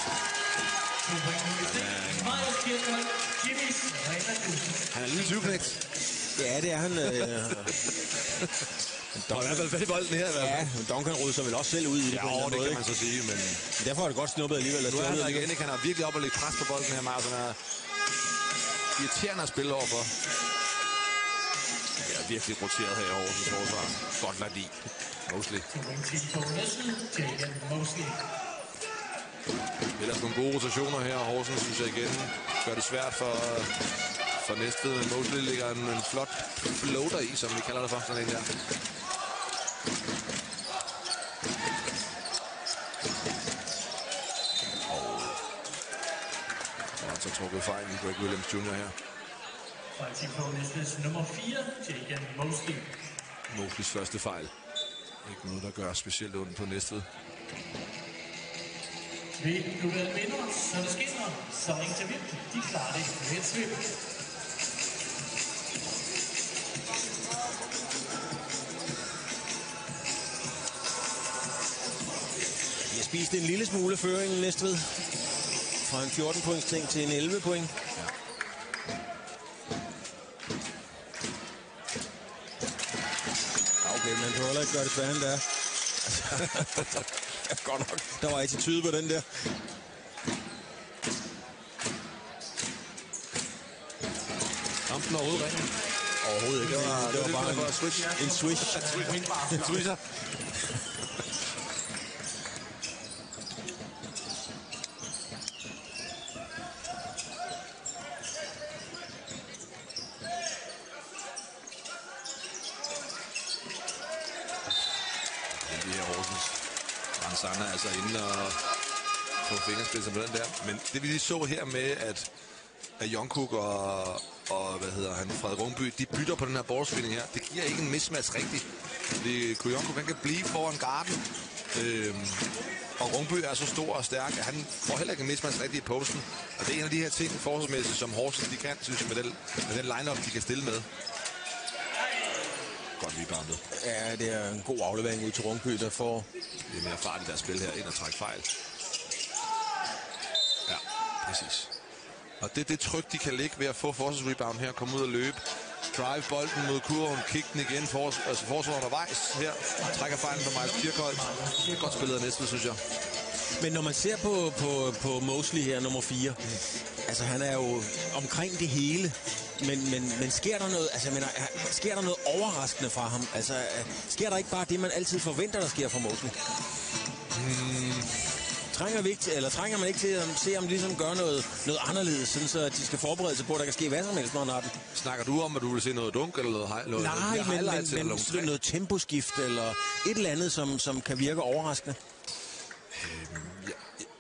Han er en lille 20-knægt. Ja, det er han. Og i hvert fald fat i bolden her. Ja, Duncan rydder sig vel også selv ud i det. Ja, det kan man så sige, men... Derfor er det godt snuppet alligevel. Nu er han der igen, ikke? Han har virkelig op at lægge pres på bolden her, Martin. Han er irriterende at spille overfor. Det er virkelig roteret her i Horsens forsvar. Godt lagt i. Mosley. Ellers nogle gode rotationer her, og Horsens, synes jeg igen, gør det svært for Næstved, men Mosley ligger en flot floater i, som vi kalder det for, sådan en her. Og så trukket fejlen i Greg Williams Jr. her. Nummer 4, Jagan Mosley. Mosleys første fejl. Ikke noget, der gør specielt ondt på Næstved. Ved duel vinder, så det skinner, så ring til Vip. De klarer det med et svip. Jeg spiste en lille smule føring Næstved. Fra en 14-points ting til en 11-point. Okay, man kan heller ikke gøre det sværere end det er. Godt nok. Der var attitude på den der. Kampen overhovedet ringen. Overhovedet ikke. Det var bare en swish. En swisher. Horsens. Ranzana er altså inde og få fingerspidser på den der. Men det vi lige så her med, at Jungkook og Frederik Rungby, de bytter på den her ballspinning her. Det giver ikke en mismatch rigtigt. Fordi Jungkook, han kan blive foran garden. Og Rungby er så stor og stærk, at han får heller ikke en mismatch rigtigt i posten. Og det er en af de her ting forsvarsmæssigt, som Horsens de kan, synes jeg, med den line-up, de kan stille med. Godt reboundet. Ja, det er en god aflevering ud til Rungby, der får... Det er mere fart i deres spil her, ind og trække fejl. Ja, præcis. Og det er det tryk, de kan lægge ved at få forsvarsrebound her, komme ud og løbe. Drive bolden mod kurven, kick den igen, forsvar undervejs her. Trækker fejlen på Miles Kirkholt. Godt spillet af Næstved, synes jeg. Men når man ser på Mosley her, nummer 4, altså han er jo omkring det hele. Men sker der noget, altså sker der noget overraskende fra ham? Altså sker der ikke bare det, man altid forventer, der sker fra Mosley? Trænger man ikke til at se, om de ligesom gør noget anderledes, sådan så at de skal forberede sig på, at der kan ske hvad som helst, når han har den? Snakker du om, at du vil se noget dunk eller noget? Nej, men noget temposkift eller et eller andet, som kan virke overraskende?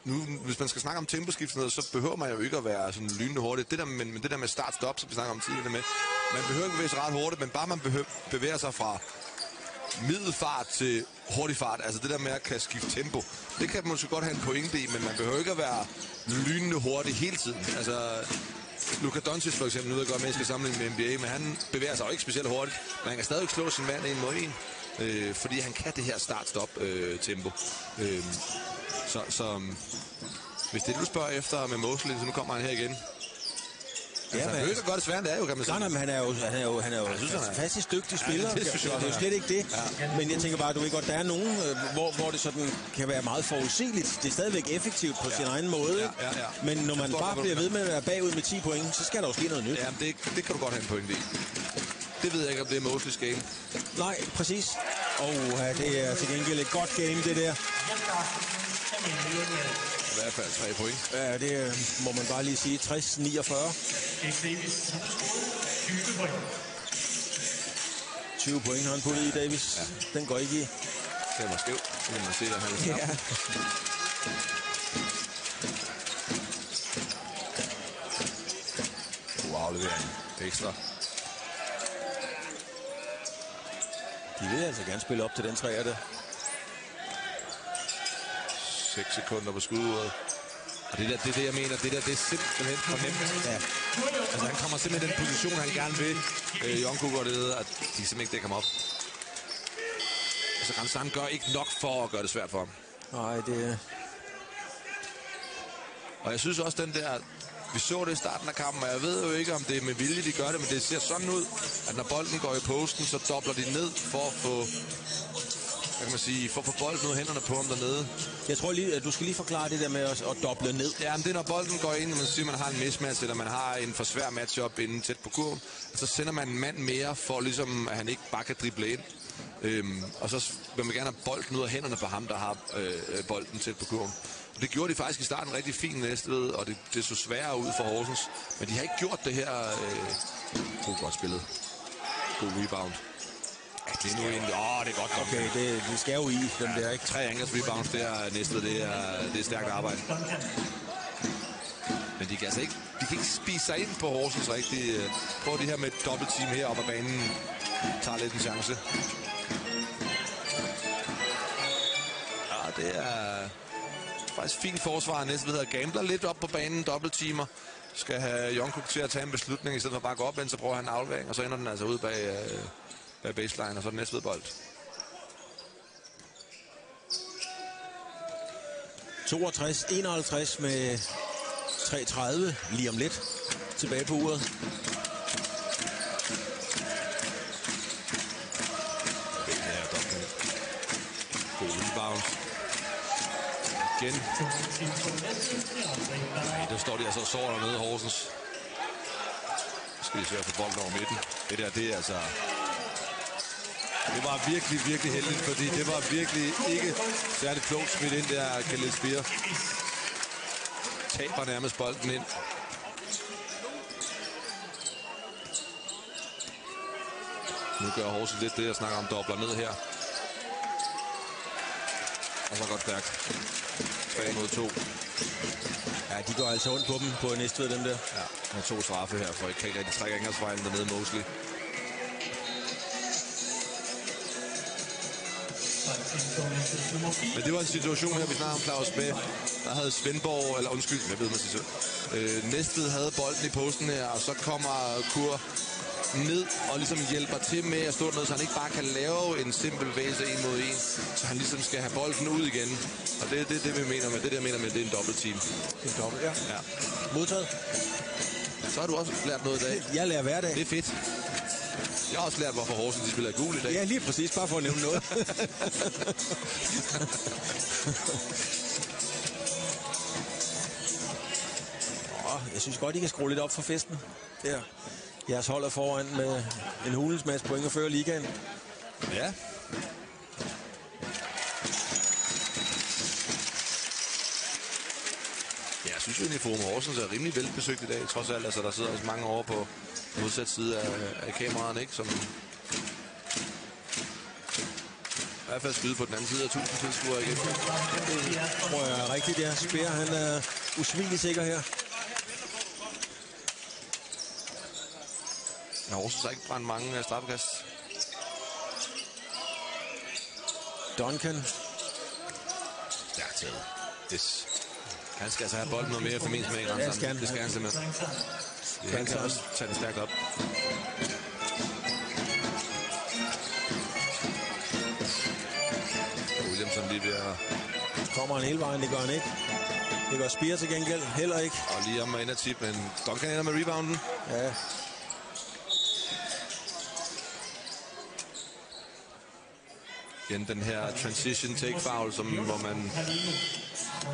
Nu, hvis man skal snakke om temposkift, så behøver man jo ikke at være sådan lynende hurtigt. Men det der med start-stop, som vi snakker om tidligere med, man behøver ikke bevæge sig ret hurtigt, men bare man bevæger sig fra middelfart til hurtig fart, altså det der med at kan skifte tempo, det kan man måske godt have en pointe i, men man behøver ikke at være lynende hurtig hele tiden. Altså Luka Doncic for eksempel, nu ved jeg godt, at jeg skal sammenligne med NBA, men han bevæger sig jo ikke specielt hurtigt, men han kan stadig slå sin mand 1 mod 1, fordi han kan det her start-stop tempo. Så hvis det du spørger efter med Mosley, så nu kommer han her igen. Altså, han behøver godt det svære, det er jo, kan man sige. Nej, men han er jo en fantastisk dygtig spiller. Det er jo slet ikke det. Ja. Men jeg tænker bare, du ved godt, der er nogen, hvor det sådan kan være meget forudsigeligt. Det er stadigvæk effektivt på sin egen måde. Ja. Men når man bare bliver ved med at være bagud med 10 point, så skal der jo ske noget nyt. Ja, det kan du godt have en point i. Det ved jeg ikke, om det er Mosleys game. Nej, præcis. Og det er til gengæld et godt game, det der. I hvert fald 3 point. Ja, det må man bare lige sige. 60-49. 20 point har han puttet i, Davis. Ja. Den går ikke i. Det var skæv. Så kan man se, at han er ja. God aflevering. Ekstra. De vil altså gerne spille op til den træer der. 6 sekunder på skuduret. Og det er det, jeg mener. Det er simpelthen for nemt. Ja. Altså, han kommer simpelthen i den position, han gerne vil. Jungkook og det, at de simpelthen ikke dækker ham op. Altså, Ranzan gør ikke nok for at gøre det svært for ham. Nej, det... Og jeg synes også, den der... Vi så det i starten af kampen, og jeg ved jo ikke, om det er med vilje, de gør det, men det ser sådan ud, at når bolden går i posten, så dobler de ned for at få... Hvad kan man sige, for at få bolden ud af hænderne på ham dernede. Jeg tror lige, at du skal lige forklare det der med at doble ned. Ja, men det er, når bolden går ind, og man siger, at man har en mismatch, eller man har en for svær matchup inden tæt på kurven, så sender man en mand mere, for ligesom, at han ikke bare kan drible ind. Og så vil man gerne have bolden ud af hænderne på ham, der har bolden tæt på kurven. Og det gjorde de faktisk i starten rigtig fint Næstved, og det så sværere ud for Horsens. Men de har ikke gjort det her. Godt spillet. God rebound. Det er nu egentlig... det er godt. Okay, det skal jo i dem der, ikke? 3 angles rebounds der Næstved, det er stærkt arbejde. Men de kan altså ikke... De kan ikke spise sig ind på Horsens rigtigt. Prøv det her med et dobbeltteam her op ad banen. Tager lidt en chance. Ja, det er... faktisk fint forsvar. Næstved hedder gambler lidt op på banen, dobbeltteamer. Skal have Jungkook til at tage en beslutning, i stedet for bare at gå op, så prøver han en aflevering, og så ender den altså ud bag baseline, og så er den Næstved bold. 62-51 med 3:30 lige om lidt tilbage på uret. God rebound. Igen. Der står de altså og sover dernede, Horsens. Skal de svære på bolden over midten. Det er altså... Det var virkelig, virkelig heldigt, fordi det var virkelig ikke særligt klogt smidt ind der, Khalil Spear. Taber nærmest bolden ind. Nu gør Horsens lidt det, jeg snakker om, dobler ned her. Og så godt stærkt. 3 mod 2. Ja, de går altså ondt på dem på Næstved, dem der. Ja, og 2 straffe her, for ikke rigtig trækker angrebsfejlen dernede Mosley. Men det var en situation her, vi snakker om Claus med. Der havde Svendborg, eller undskyld, jeg ved, man siger så. Næstved havde bolden i posten her, og så kommer Kur ned og ligesom hjælper til med at stå ned, så han ikke bare kan lave en simpel bevægelse 1 mod 1, så han ligesom skal have bolden ud igen. Og det er det, vi mener med. Det der mener med, det er en dobbeltteam. En dobbelt, ja. Modtaget. Så har du også lært noget i dag. Jeg lærer hver dag. Det er fedt. Jeg har også lært, hvorfor Horsens de spiller gul i dag. Ja, lige præcis. Bare for at nævne noget. Jeg synes godt, I kan skrue lidt op for festen. Der. Jeres hold er foran med en hulens masse point og fører ligaen. Ja. Ja, jeg synes jo, at Forum Horsens er rimelig velbesøgt i dag, trods alt. Altså, der sidder også mange over på modsat side af kameraerne, ikke? Som i hvert fald skyde på den anden side af 1000 tilskuere igen. Det tror jeg er rigtigt, ja. Speer, han er usvigelig sikker her. Ja, Horsens har ikke brændt mange straffekast. Duncan. Stærkt taget. Yes. Han skal altså have bolden noget mere for min smag. Ja, det skal han simpelthen. Han kan også tage den stærkt op. Williamson lige ved at... Kommer han hele vejen, det gør han ikke. Det gør Speer til gengæld heller ikke. Og lige om ind at tip, men Duncan ender med rebounden. Ja. Igen den her transition take foul, hvor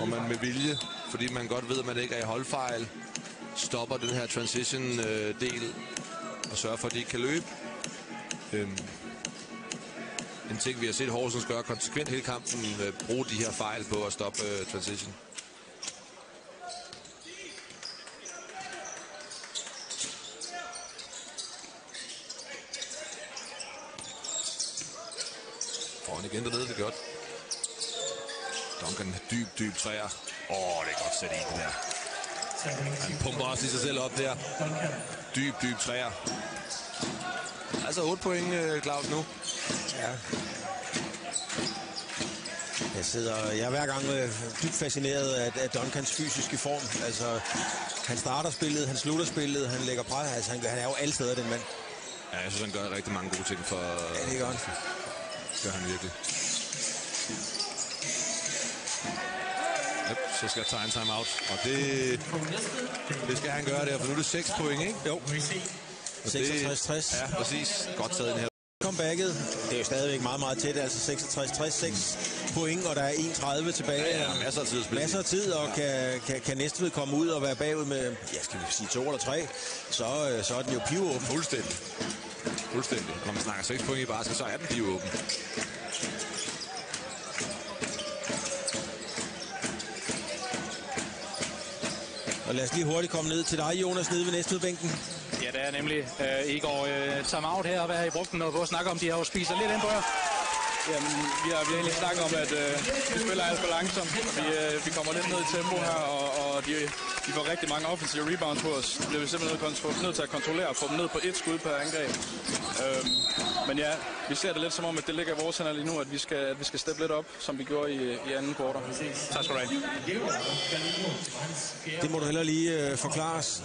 man med vilje, fordi man godt ved, at man ikke er i holdfejl, stopper den her transition del og sørger for, at de ikke kan løbe. En ting, vi har set Horsens gøre konsekvent hele kampen, bruge de her fejl på at stoppe transition. Foran igen dernede, det er godt. Duncan dyb træer. Det er godt sæt i den der. Han pumper også i sig selv op der. Dyb træer. Altså 8 point, Claus, nu. Ja. Jeg er hver gang dybt fascineret af Duncans fysiske form. Altså, han starter spillet, han slutter spillet, han lægger pres. Altså, han er jo alle steder, den mand. Ja, jeg synes, han gør rigtig mange gode ting for... Ja, det gør han. Gør han virkelig. Yep, så skal jeg tage en timeout. Og det skal han gøre der, for nu er det 6 point, ikke? Jo. 66-60. Ja, præcis. Godt taget den her. Comebacket. Det er jo stadigvæk meget tæt, altså 66-60, 6 point, og der er 31 tilbage. Ja, masser af tid at spille. Masser af tid, og kan Næstved komme ud og være bagud med, skal vi sige 2 eller 3, så er den jo pivåben. Fuldstændig. Når man snakker 6 point i basket, så er den pivåben. Og lad os lige hurtigt komme ned til dig, Jonas, nede ved Næstvedbænken. Ja, det er nemlig. Igor, timeout her. Hvad har I brugt den noget på at snakke om? De har jo spiser lidt ind på jer. Jamen, vi har egentlig snakket om, at vi spiller alt for langsomt. Vi kommer lidt ned i tempo her, og de får rigtig mange offensive rebounds på os. Det bliver vi simpelthen nødt til at kontrollere og få dem ned på 1 skud per angreb. Men ja, vi ser det lidt som om, at det ligger i vores hænder lige nu, at vi skal steppe lidt op, som vi gjorde i anden kvartal. Tak skal du have. Det må du heller lige forklare os.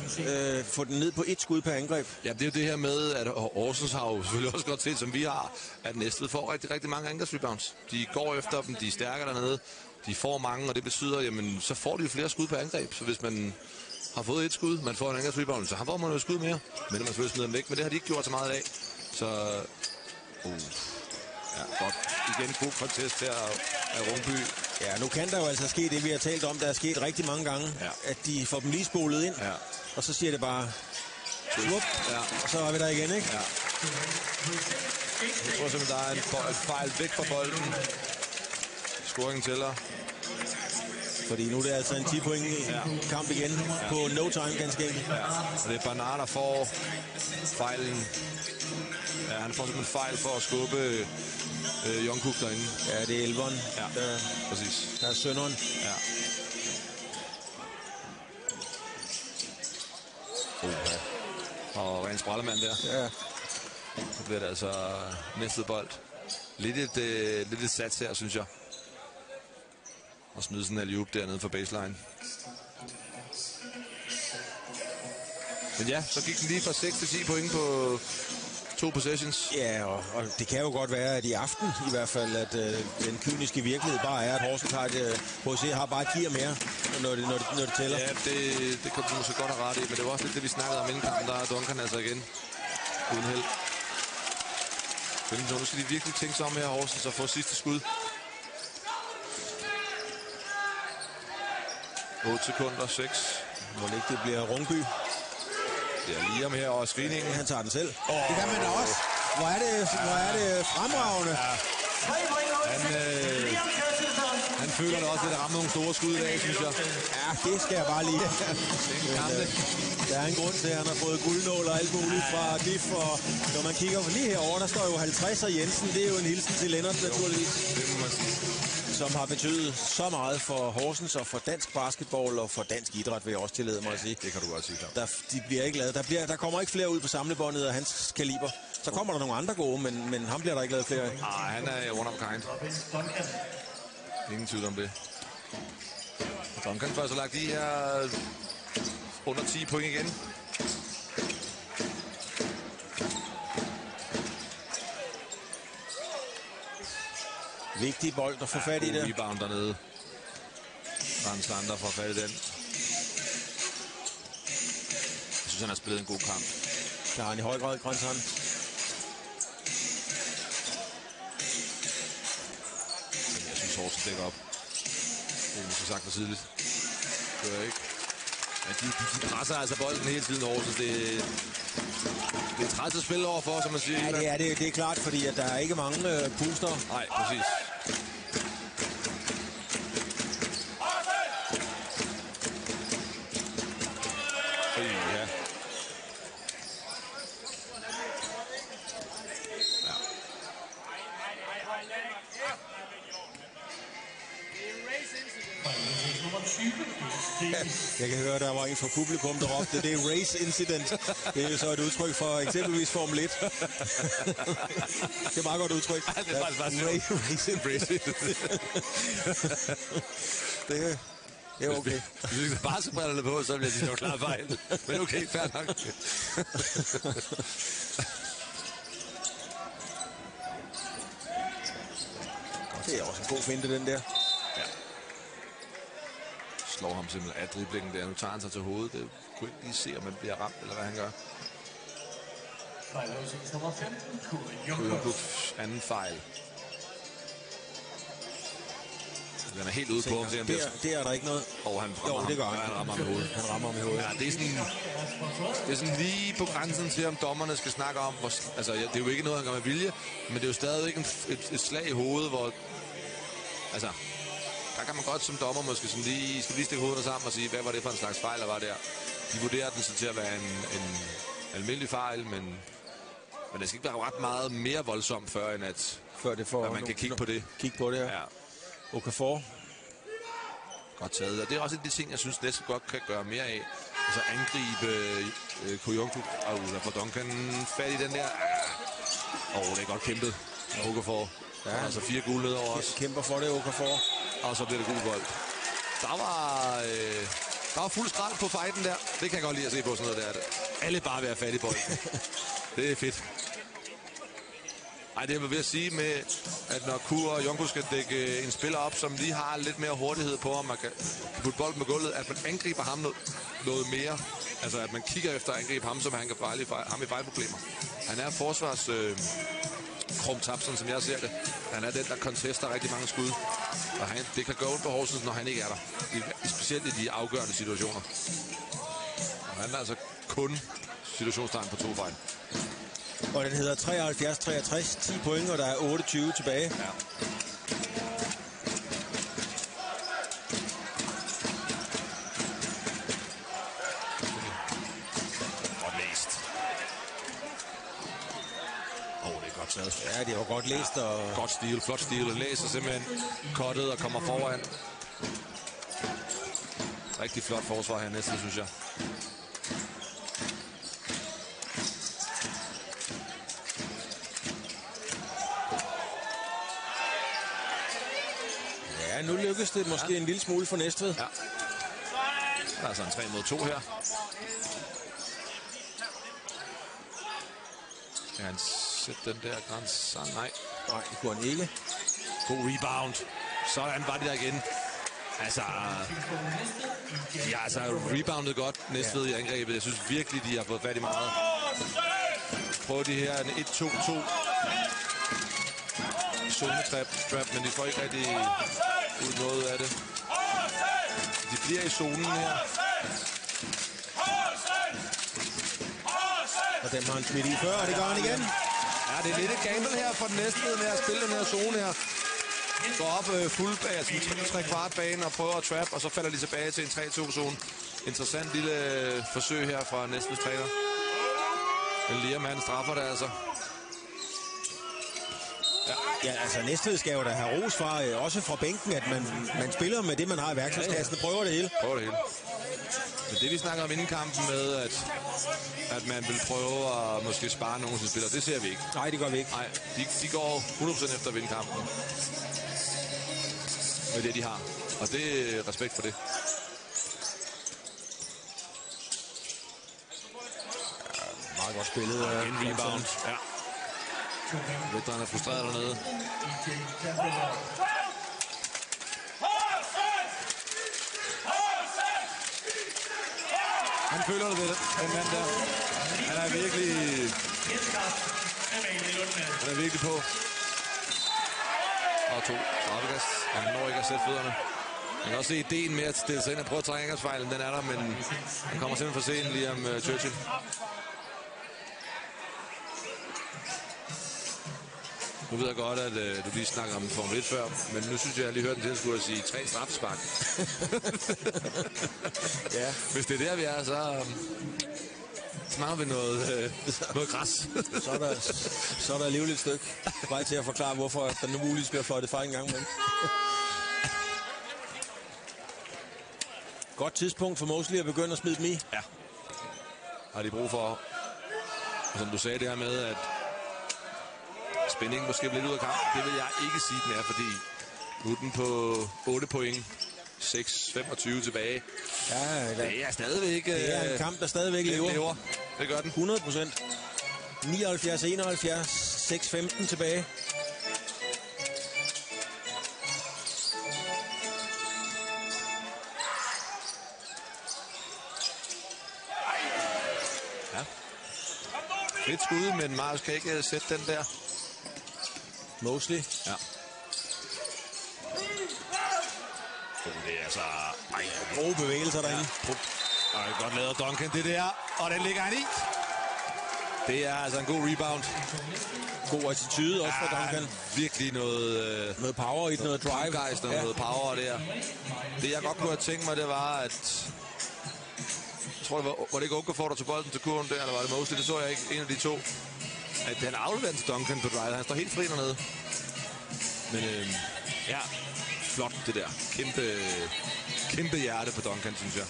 Få den ned på 1 skud per angreb. Ja, det er jo det her med, at Horsens har jo selvfølgelig også godt set, som vi har, at Næstved får rigtig mange angrebsrebounds. De går efter dem, de er stærkere dernede, de får mange, og det betyder, jamen, så får de flere skud per angreb. Så hvis man har fået 1 skud, man får en angrebsrebound, så får man jo et skud mere. Men man selvfølgelig smider dem væk, men det har de ikke gjort så meget i dag. Så, ja, godt. Igen god contest her af Rungby. Ja, nu kan der jo altså ske det, vi har talt om, der er sket rigtig mange gange, at de får dem lige spolet ind, og så siger det bare, slup, og så er vi der igen, ikke? Ja. Jeg tror simpelthen, der er en fejl væk fra bolden. Scoringen tæller. Fordi nu er det altså en 10-point kamp igen på no time, ganske enkelt. Ja. Og det er Bernard, der får fejlen. Ja, han får simpelthen fejl for at skubbe Jungkook derinde. Ja, det er elveren. Ja, præcis. Der er sønderen. Ja. Og Rens Brallemand der. Ja. Så bliver det altså mistet bold. Lidt et sats her, synes jeg. Og smide sådan en alley-oop dernede for baseline. Men ja, så gik den lige fra 6 til 10 point på 2 possessions. Ja, og det kan jo godt være, at i aften i hvert fald, at den kyniske virkelighed bare er, at Horsens har HC har bare et gear mere, når det tæller. Ja, det kan du måske godt have ret i, men det var også lidt det, vi snakkede om inden kampen. Der er Duncan altså igen uden held. Så nu skal de virkelig tænke sig om her, Horsens, og få sidste skud. 8 sekunder, 6. Må det ikke det bliver Rungby? Det er Liam her, og screeningen. Han tager den selv. Det kan man da også. Hvor er det fremragende. Ja. Han føler det også, at det rammer nogle store skud i dag, synes jeg. Ja, det skal jeg bare lige. Der er en grund til, at han har fået guldnål og alt muligt fra DIF. Og når man kigger lige herover, der står jo 50 og Jensen. Det er jo en hilsen til Lennart, naturligvis. Det må man sige. Som har betydet så meget for Horsens og for dansk basketball og for dansk idræt, vil jeg også tillade mig at sige. Det kan du godt sige, De bliver ikke lavet. Der kommer ikke flere ud på samlebåndet af hans kaliber. Så kommer der nogle andre gode, men ham bliver der ikke lavet flere af. Nej, han er one of a kind. Ingen tvivl om det. Duncan får så lagt de her under 10 point igen. Vigtig bold at få fat i det. Rebound dernede. Rand Sander får fat i den. Jeg synes, han har spillet en god kamp. Der har han i høj grad, Grønshånd. Jeg synes, Horsens dækker op. Det er måske sagt for tidligt. Det er ikke. Men de presser altså bolden hele tiden, Horsens. Det er træt at spille overfor, som man siger. Ja, det er klart, fordi at der er ikke mange puster. Nej, præcis. Ja. Jeg kan høre, der var en fra publikum, der råbte, det er race incident. Det er jo så et udtryk for eksempelvis Formel 1. Det er meget godt udtryk. Ja, det er faktisk bare race incident. Det er okay. Hvis du skal bare så brillerne på, så bliver de nok klart fejl. Men okay, fair nok. Det er også en god finte, den der. Ja. Slår ham simpelthen af driblingen der. Nu tager han sig til hovedet. Det kunne ikke lige se, om han bliver ramt, eller hvad han gør. Kujokufs anden fejl. Den er helt ude på ham. Det er der ikke noget. Og han rammer, det gør han. Han rammer ham i hovedet. Han rammer ham i hovedet. Ja, det er sådan lige på grænsen til, om dommerne skal snakke om. Altså, det er jo ikke noget, han gør med vilje, men det er jo stadig et slag i hovedet, hvor... Altså, der kan man godt som dommer måske sådan lige stikke hovedet sammen og sige, hvad var det for en slags fejl, der var der. De vurderer den så til at være en almindelig fejl, men det skal ikke være ret meget mere voldsomt, før det får at man kan kigge på det. Kigge på det, ja. Okafor. Godt taget. Og det er også en af de ting, jeg synes, næsten godt kan gøre mere af. Altså angribe Kujokuf. Der får Duncan fat i den der. Det er godt kæmpet. Okafor. Ja. Altså 4 gule ned over os. Kæmper for det, Okafor. Og så bliver det gul bold. Der var fuld skrald på fighten der. Det kan jeg godt lide at se på sådan noget der. Alle bare være fat i bolden. Det er fedt. Ej, det er ved at sige med, at når Kur og Jungkook skal dække en spiller op, som lige har lidt mere hurtighed på, og man kan putte bolden med gulvet, at man angriber ham noget mere. Altså, at man kigger efter at angribe ham, som han kan ham i fejlproblemer. Han er forsvars krumtapsen, som jeg ser det. Han er den, der contester rigtig mange skud. Og det kan gå ondt på Horsens, når han ikke er der. Specielt i de afgørende situationer. Og han er altså kun situationstegn på 2 fejl. Og den hedder 73-63, 10 point, og der er 28 tilbage. Ja. Ja, Ja, det var godt læst. Og... Godt stil, flot stil. Læser simpelthen kottet og kommer foran. Rigtig flot forsvar her næste, synes jeg. Ja, nu lykkes det måske en lille smule for Næstved. Ja. Der er så en 3 mod 2 her. Kan han sætte den der grænse? Nej. Nej, det kunne han ikke. God rebound. Sådan var det der igen. Altså, de har altså reboundet godt Næstved i angrebet. Jeg synes virkelig, de har fået fat i meget. Prøv de her en 1-2-2 zonetrap, men de får ikke rigtig ud noget af det. De bliver i zonen her. Og dem har han smidt i før, og det gør han igen. Ja, det er lidt et gamble her for den Næstved med at spille den her zone her. Går op fuld bag, altså 3/4 bane og prøver at trap, og så falder de tilbage til en 3-2-zone. Interessant lille forsøg her fra Næstveds træner. Men Liam, han straffer det altså. Ja, altså Næstved skal jo da have ros fra, også fra bænken, at man spiller med det, man har i værktøjskassen, og prøver det hele. Prøver det hele. Men det vi snakker om inden kampen med, at man vil prøve at måske spare nogen til spillere, det ser vi ikke. Nej, det gør vi ikke. Nej, de går 100% efter at vinde kampen. Med det, de har. Og det er respekt for det. Ja, meget godt spillet. En rebound. Ja. Vetteren er frustreret dernede. Han føler det, den mand der. Han er virkelig på. Og 2 straffekast. Han når ikke at sætte fødderne. Man kan også se ideen med at stille sig ind og prøve at trække angrebsfejlen. Den er der, men han kommer simpelthen for sent lige om Churchill. Nu ved jeg godt, at du lige snakker om Formel 1 før, men nu synes jeg lige hørte den til, at skulle sige 3 straffespark. Ja. Hvis det er der, vi er, så mangler vi noget græs. så er der alligevel et stykke vej til at forklare, hvorfor der nu muligvis bliver fløjtet fra en gang med. Godt tidspunkt for Mosley at begynde at smide dem i. Ja. Har de brug for, som du sagde det her med, at spændingen måske bliver lidt ud af kampen. Det vil jeg ikke sige, den er, fordi nu er den på 8 point. 6-25 tilbage. Ja, det er stadigvæk... Det er en kamp, der stadigvæk lever. Det gør den. 100%. 79-71. 6-15 tilbage. Ja. Fedt skud, men Marius kan ikke sætte den der. Mosley. Ja. Det er altså... Gode bevægelser derinde. Ja. Godt lavet Duncan, det der. Og den ligger han i. Det er altså en god rebound. God attitude også fra Duncan. Virkelig noget power i noget drive. Noget power der. Det jeg godt kunne have tænkt mig, det var, at... Jeg tror, var det ikke Okafor, der tog bolden til kurven der, eller var det Mosley? Det så jeg ikke. En af de to. At han afleverer til Duncan på drive. Han står helt fri dernede. Men ja, flot det der. Kæmpe hjerte på Duncan, synes jeg.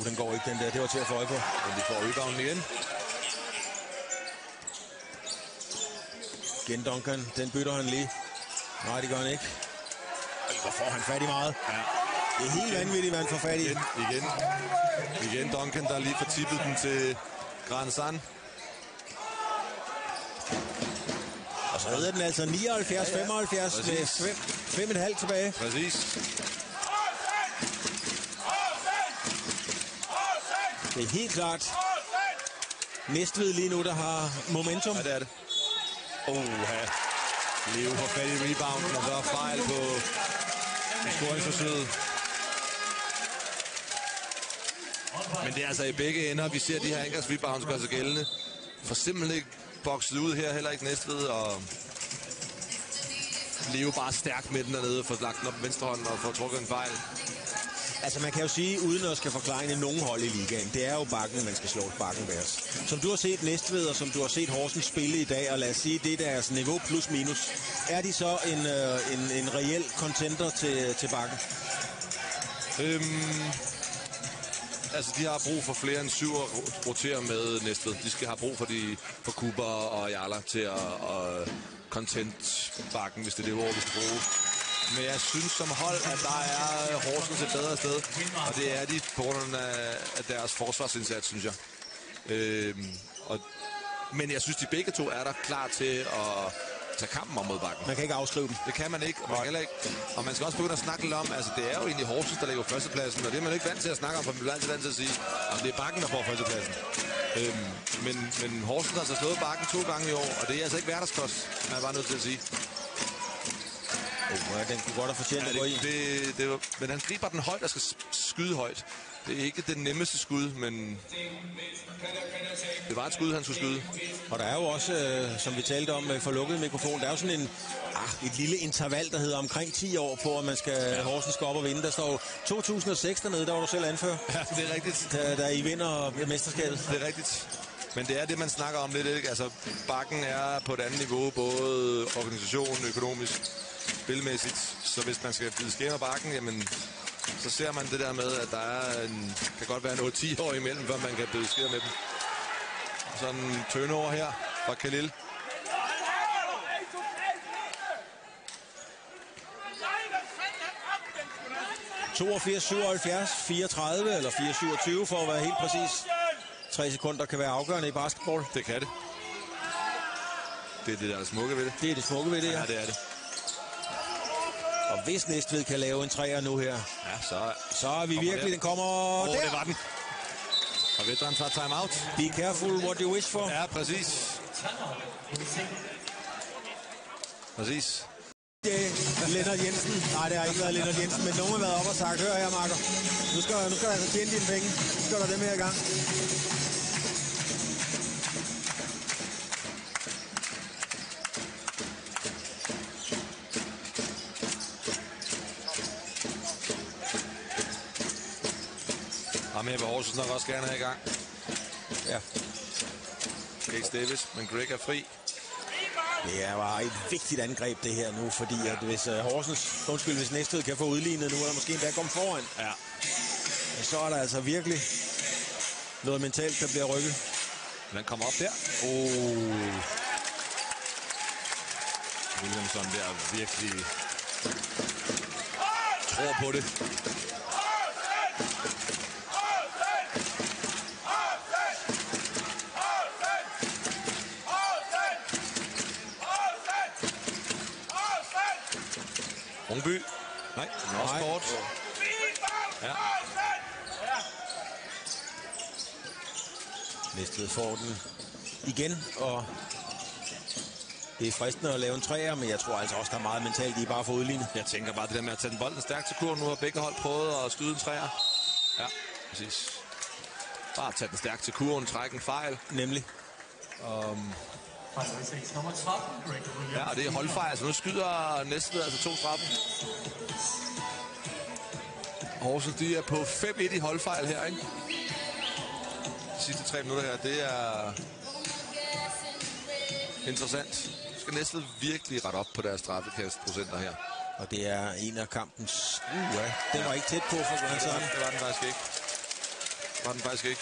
Den går ikke, den der. Det var til at få øje på. Men de får rebounden igen. Igen Duncan. Den bytter han lige. Nej, det gør han ikke. Hvor får han fat i meget? Ja. Det er helt vanvittigt, hvad han får fat i. Igen Duncan, der lige får tippet den til Grandsan. Og så hedder den altså 79-75 med 5,5 tilbage. Præcis. Det er helt klart Næstved lige nu, der har momentum. Ja, det er det. Leo får fat i rebounden, og så er fejl på scoringsforsøget. Men det er altså i begge ender, vi ser de her angrebs-rebounds gør sig gældende. For simpelthen ikke bokset ud her, heller ikke Næstved, og Leo bare stærkt med den dernede, får lagt den op venstre hånd og får trukket en fejl. Altså man kan jo sige, uden at skal forklare nogen hold i ligaen, det er jo Bakken, man skal slå Bakken Bears. Som du har set Næstved, og som du har set Horsens spille i dag, og lad os sige, det er deres niveau plus minus. Er de så en reel contender til Bakken? Altså, de har brug for flere end 7 at rotere med Næstved. De skal have brug for Cooper og Jarler til at content Bakken, hvis det er det ord, vi skal bruge. Men jeg synes som hold, at der er Horsens et bedre sted, og det er de på grund af deres forsvarsindsats, synes jeg. Men jeg synes, de begge to er der klar til at tage kampen om mod Bakken. Man kan ikke afskrive dem. Det kan man ikke, og man skal også begynde at snakke lidt om, altså det er jo egentlig Horsens, der ligger på førstepladsen, og det er man ikke vant til at snakke om, for man bliver altid vant til at sige, at det er Bakken, der får førstepladsen. Men Horsens har altså slået Bakken 2 gange i år, og det er altså ikke hverdagskost, man er bare nødt til at sige. Den kunne godt have fortjent at gå i. Men han griber den højt og skal skyde højt. Det er ikke det nemmeste skud, men det var et skud, han skulle skyde. Og der er jo også, som vi talte om for lukket mikrofon, der er jo sådan et lille interval, der hedder omkring 10 år på, at man skal Horsens skal op og vinde. Der står 2006 dernede, der var du selv anfører. Ja, det er rigtigt. Da I vinder mesterskabet. Det er rigtigt. Men det er det, man snakker om lidt, ikke? Altså, Bakken er på et andet niveau, både organisation, økonomisk, spilmæssigt. Så hvis man skal bide skære Bakken, jamen, så ser man det der med, at der er kan godt være en 8-10 år imellem, før man kan bide skære med dem. Sådan en turnover her fra Khalil. (82-77, 34 eller 4-27 for at være helt præcis. 3 sekunder kan være afgørende i basketball. Det kan det. Det er det, der er det smukke ved det. Det er det smukke ved det, ja. Ja, det er det. Og hvis Næstved kan lave en 3'er nu her, ja, så er vi virkelig, den kommer der. Det var den. Og Vedran tager timeout. Be careful what you wish for. Ja, præcis. Præcis. Lennart Jensen. Nej, det har ikke været Lennart Jensen, men nogen har været op og sagt, hør her, Marker. Nu skal du altså tjene dine penge. Nu skal der dem her i gang. Ham her vil Horsens nok også gerne have i gang. Ja. Gates Davis, men Greg er fri. Det er bare et vigtigt angreb det her nu, fordi at hvis Næstved kan få udlignet nu, eller måske endda komme foran, så er der altså virkelig noget mentalt, der bliver rykket. Den kommer op der. Williamson der virkelig tror på det. Rungby. Nej, den er også kort. Ja. Næstved får den igen, og det er fristende at lave en 3'er, men jeg tror altså også, der er meget mentalt i bare at få udlignet. Jeg tænker bare det der med at tage den bolden stærkt til kurven. Nu har begge hold prøvet at skyde en 3'er. Ja, præcis. Bare tage den stærkt til kurven, trække en fejl. Nemlig. Ja, og det er holdfejl, så nu skyder Næstved altså 2 straffe. Horsens, de er på 5-1 i holdfejl her, ikke? De sidste 3 minutter her, det er interessant. Skal Næstved virkelig rette op på deres straffekastprocenter her. Og det er en af kampens... den var ikke tæt på for Grand Søren. Det var den faktisk ikke. Det var den faktisk ikke.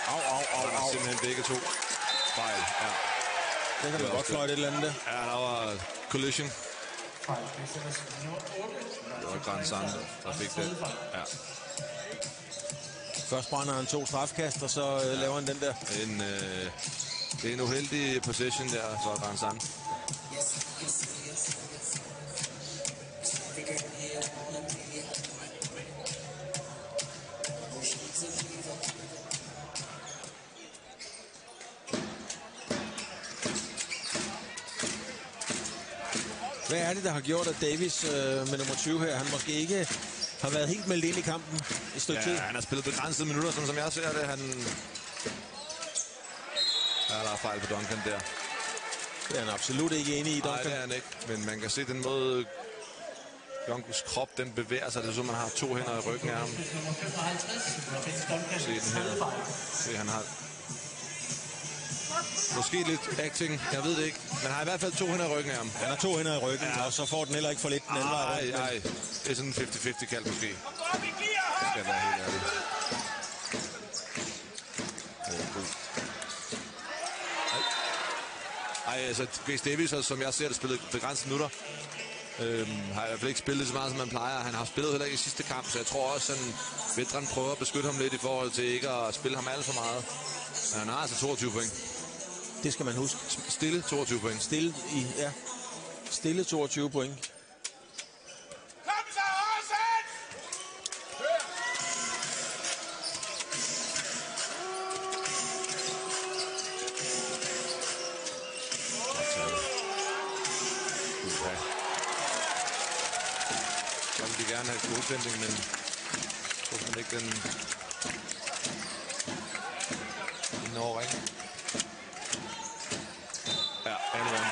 Au. Simpelthen begge to fejl. Ja. Den kan man godt fløjte et eller andet der. Ja, der var collision. Det var Grand Søren, der fik det. Ja. Først brænder han 2 strafkast, og så laver han den der. Det er en uheldig possession der, så Grand Søren. Hvad er det, der har gjort, at Davis med nummer 20 her, han måske ikke har været helt meldt ind i kampen et stykke tid? Ja, han har spillet begrænsede minutter, sådan som jeg ser det. Ja, der er fejl på Duncan der. Det er han absolut ikke enig i, Duncan. Nej, det er han ikke. Men man kan se den måde, Yonkos krop, den bevæger sig. Det er som, man har 2 hænder i ryggen af ham. Se den her. Se, han har måske lidt acting. Jeg ved det ikke. Men han har i hvert fald 2 hænder i ryggen af ham. Han har 2 hænder i ryggen, og så får den heller ikke for lidt den anden vej rundt. Nej, det er sådan en 50-50 kald måske. Det skal være helt ærligt. Ej, altså, Gaze Davis, som jeg ser det, spillet begrænset minutter. Har i hvert fald ikke spillet så meget, som man plejer. Han har spillet heller ikke i sidste kamp, så jeg tror også, at Vedran prøver at beskytte ham lidt i forhold til ikke at spille ham alt for meget. Men han har altså 22 point. Det skal man huske. Stille 22 point. Stille 22 point. Så vil de gerne have godkending, men så kan ikke den når ikke. Ja, anden.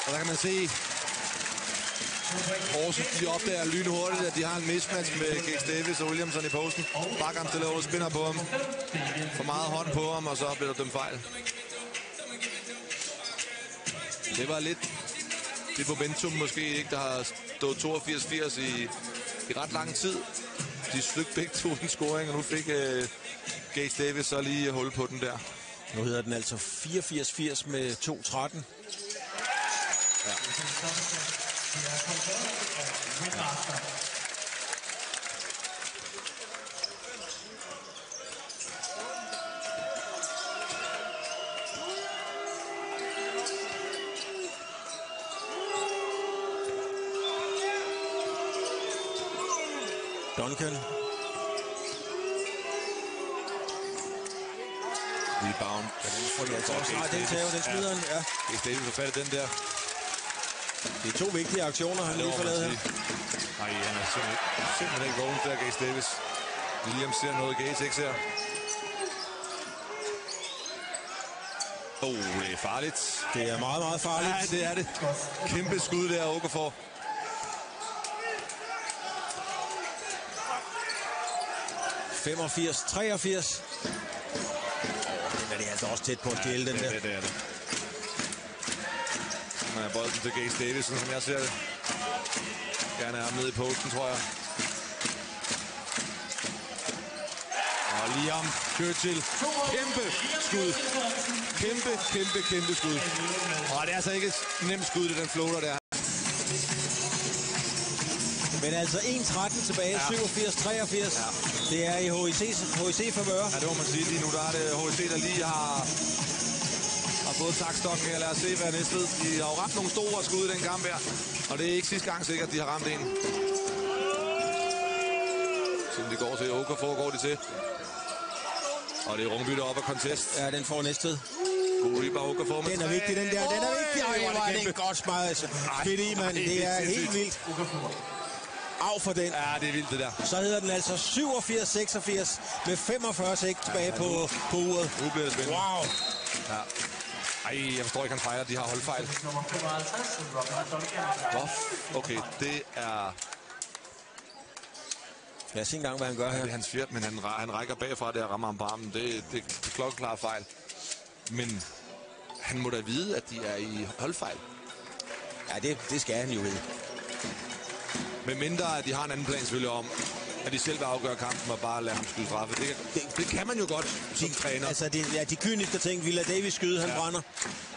Og der kan man se, Horsens, de opdager lynhurtigt, at de har en mismatch med Gaze Davis og Williamson i posten. Bakker ham stille over, spinner på ham. For meget hånd på ham, og så bliver der dømt fejl. Det var lidt det momentum måske ikke, der har stået 82-80 i ret lang tid. De slugte begge to en scoring, og nu fik Gaze Davis så lige hul på den der. Nu hedder den altså 84-80 med 2-13. Ja. Duncan. Rebound. Den tager, den smider han, ja. Gaze Davis har fat i den der. Det er 2 vigtige aktioner, han lige får lavet her. Nej, han er simpelthen ikke vågen der, Gaze Davis. Williams ser noget, Gaze ikke ser. Det er farligt. Det er meget, meget farligt. Ja, det er det. Kæmpe skud der, Okafor. ...85-83. Den er det altså også tæt på at stjæle, den der. Det er det. Man er bolden til Gaze Davis, som jeg ser det. Gerne er ham nede i posten, tror jeg. Og Liam Churchill. Kæmpe skud. Kæmpe skud. Og det er altså ikke et nemt skud, det den floater der. Men altså 1-13 tilbage, 87-83. Ja. Det er i HIC-favør. Ja, det må man sige. Lige nu der er det HIC, der lige har fået takstokken her. Lad os se, hvad næste ved. De har jo ramt nogle store skud i den kamp her. Og det er ikke sidste gang sikkert, de har ramt en. Siden de går til Okafor, går de til. Og det er Rungbytte op af contest. Ja, den får næste. God rebound, Okafor med den er vigtig, den der. Den er vigtig. Ej, hvor er det godt smadret. Fedt i, mand. Det er helt vildt. Af for den. Ja, det er vildt, det der. Så hedder den altså 87-86 med 45 sek tilbage på uret. Nu bliver det spændende. Wow. Ja. Ej, jeg forstår ikke, han fejler. De har holdfejl. Okay, det er... Lad os se engang, hvad han gør her. Det er hans fjert, men han rækker bagfra der og rammer ham på armen. Det er klokkeklar fejl. Men han må da vide, at de er i holdfejl. Ja, det skal han jo vide. Med mindre, at de har en anden plan selvfølgelig om, at de selv vil afgøre kampen og bare lade ham skyde straffe. Det kan man jo godt som træner. Altså, de kyniske ting. Vi lader Davis skyde, han brænder.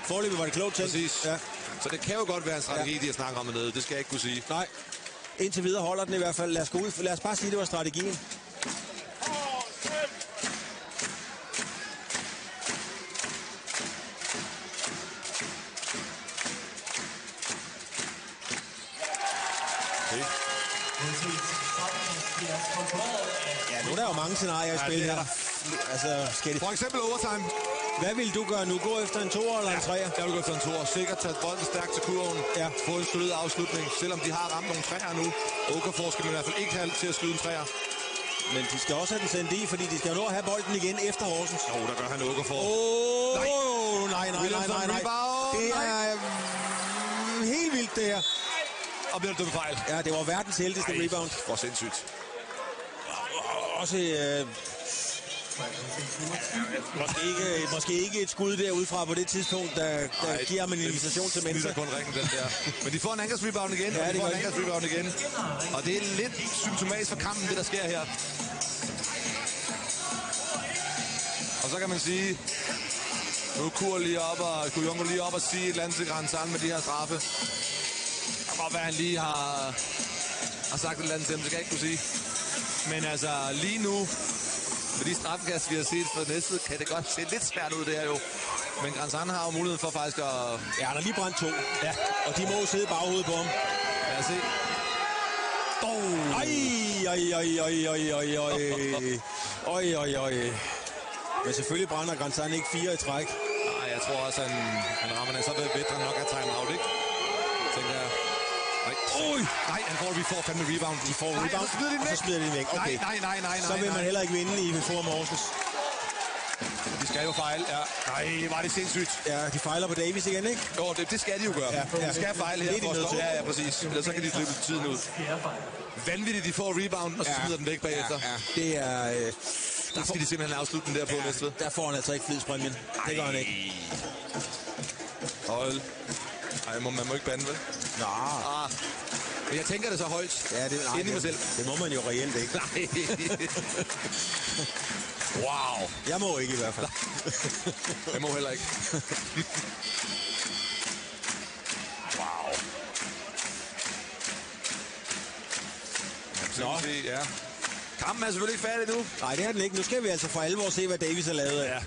Foreløbig var det klogt tænkt. Præcis. Ja. Så det kan jo godt være en strategi, de har snakket om dernede. Det skal jeg ikke kunne sige. Nej. Indtil videre holder den i hvert fald. Lad os bare sige, at det var strategien. Ja, nu er der jo mange scenarier i spil her. Altså, skal de... For eksempel overtime. Hvad vil du gøre nu? Gå efter en 2'er eller en 3'er? Jeg vil gå efter en 2'er. Sikkert tage bolden stærkt til kurven. Ja. Få en solid afslutning. Selvom de har ramt nogle 3'er nu. Okafor skal man i hvert fald ikke have til at skyde en 3'er. Men de skal også have den sendt i, fordi de skal jo nå at have bolden igen efter Horsens. Der gør han Okafor. Nej. Det er helt vildt, det her. Og bliver dømt fejl. Ja, det var verdens heldigste rebound. Hvor sindssygt. Også måske ikke et skud derudfra på det tidspunkt, der giver man en invitation til Mensa. Det er kun ringen, den der. Men de får en angrebsrebound igen. Ja, de får en angrebsrebound igen. Og det er lidt symptomatisk for kampen, det der sker her. Og så kan man sige, nu er Kur lige op og Kujongo lige op og sige et eller andet til Grandsan med de her straffe. Og hvad han lige har sagt et eller andet til dem, det kan jeg ikke kunne sige. Men altså lige nu, med de straffekast, vi har set for næste, kan det godt se lidt svært ud, det her jo. Men Grandsan har jo muligheden for faktisk at... Ja, han har lige brændt 2. Ja. Og de må jo sidde baghovedet på ham. Lad os se. Oj. Men selvfølgelig brænder Grandsan ikke 4 i træk. Nej, jeg tror også, han rammer den. Så ved Vetter nok at time-out, ikke? Tænker jeg. Nej, vi får fandme rebound. De får rebound, og så smider de den væk. Okay. Nej. Så vil man heller ikke vinde i Forum Horsens. De skal jo fejle, ja. Nej, var det sindssygt. Ja, de fejler på Davis igen, ikke? Jo, det skal de jo gøre. Ja. De skal fejle her. Det er de nødt til. Ja, præcis. Ellers så kan de drible tiden ud. Vanvittigt, de får rebound, og så smider den væk bagefter. Ja. Det er... Der skal de simpelthen afslutte den der på næste. Der får han altså ikke flidspræmien. Det gør han ikke. Hold. Nej, man må ikke bande, vel? Nå. Men jeg tænker det så højt. Ja, det må man jo reelt ikke. Nej. Wow. Jeg må ikke i hvert fald. Jeg må heller ikke. Wow. Nå. Ja. Kampen er selvfølgelig ikke færdig nu. Nej, det er den ikke. Nu skal vi altså for alvor se, hvad Davis har lavet af. Ja.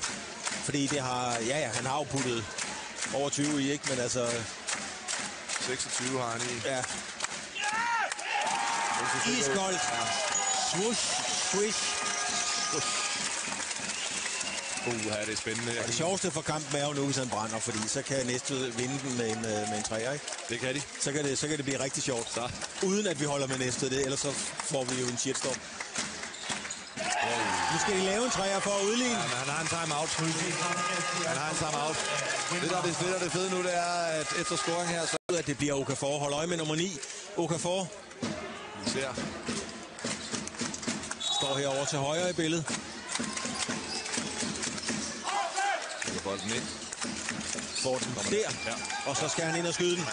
Fordi det har... Ja, han har jo puttet over 20 i, ikke? Men altså... 26 har han i. Ja. Iskoldt. Swoosh. Swish. Her er det spændende. Og det sjoveste for kampen er jo nu, hvis han brænder, fordi så kan Næstved vinde den med en træer, ikke? Det kan de. Så kan det blive rigtig sjovt. Så. Uden at vi holder med Næstved det, ellers så får vi jo en shitstorm. Nu skal de lave en træer for at udligne. Ja, men han har en timeout. Det der er det fede nu, det er, at efter scoring her, så... At det bliver Okafor. Hold øje med nummer 9. Okafor. Vi ser. Står herovre til højre i billedet. Bolden ind. Får den der. Ja. Og så skal han ind og skyde den.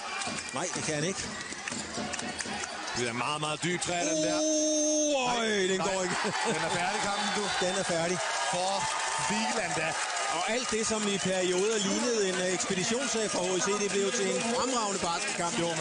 Nej, det kan han ikke. Det er meget, meget dyb træ, den der. Den går ikke. Den er færdig, kampen, du. Den er færdig. For Vigeland, da. Og alt det, som i perioder lignede en ekspeditionssag fra HC, det blev til en fremragende basketkamp. Jo, man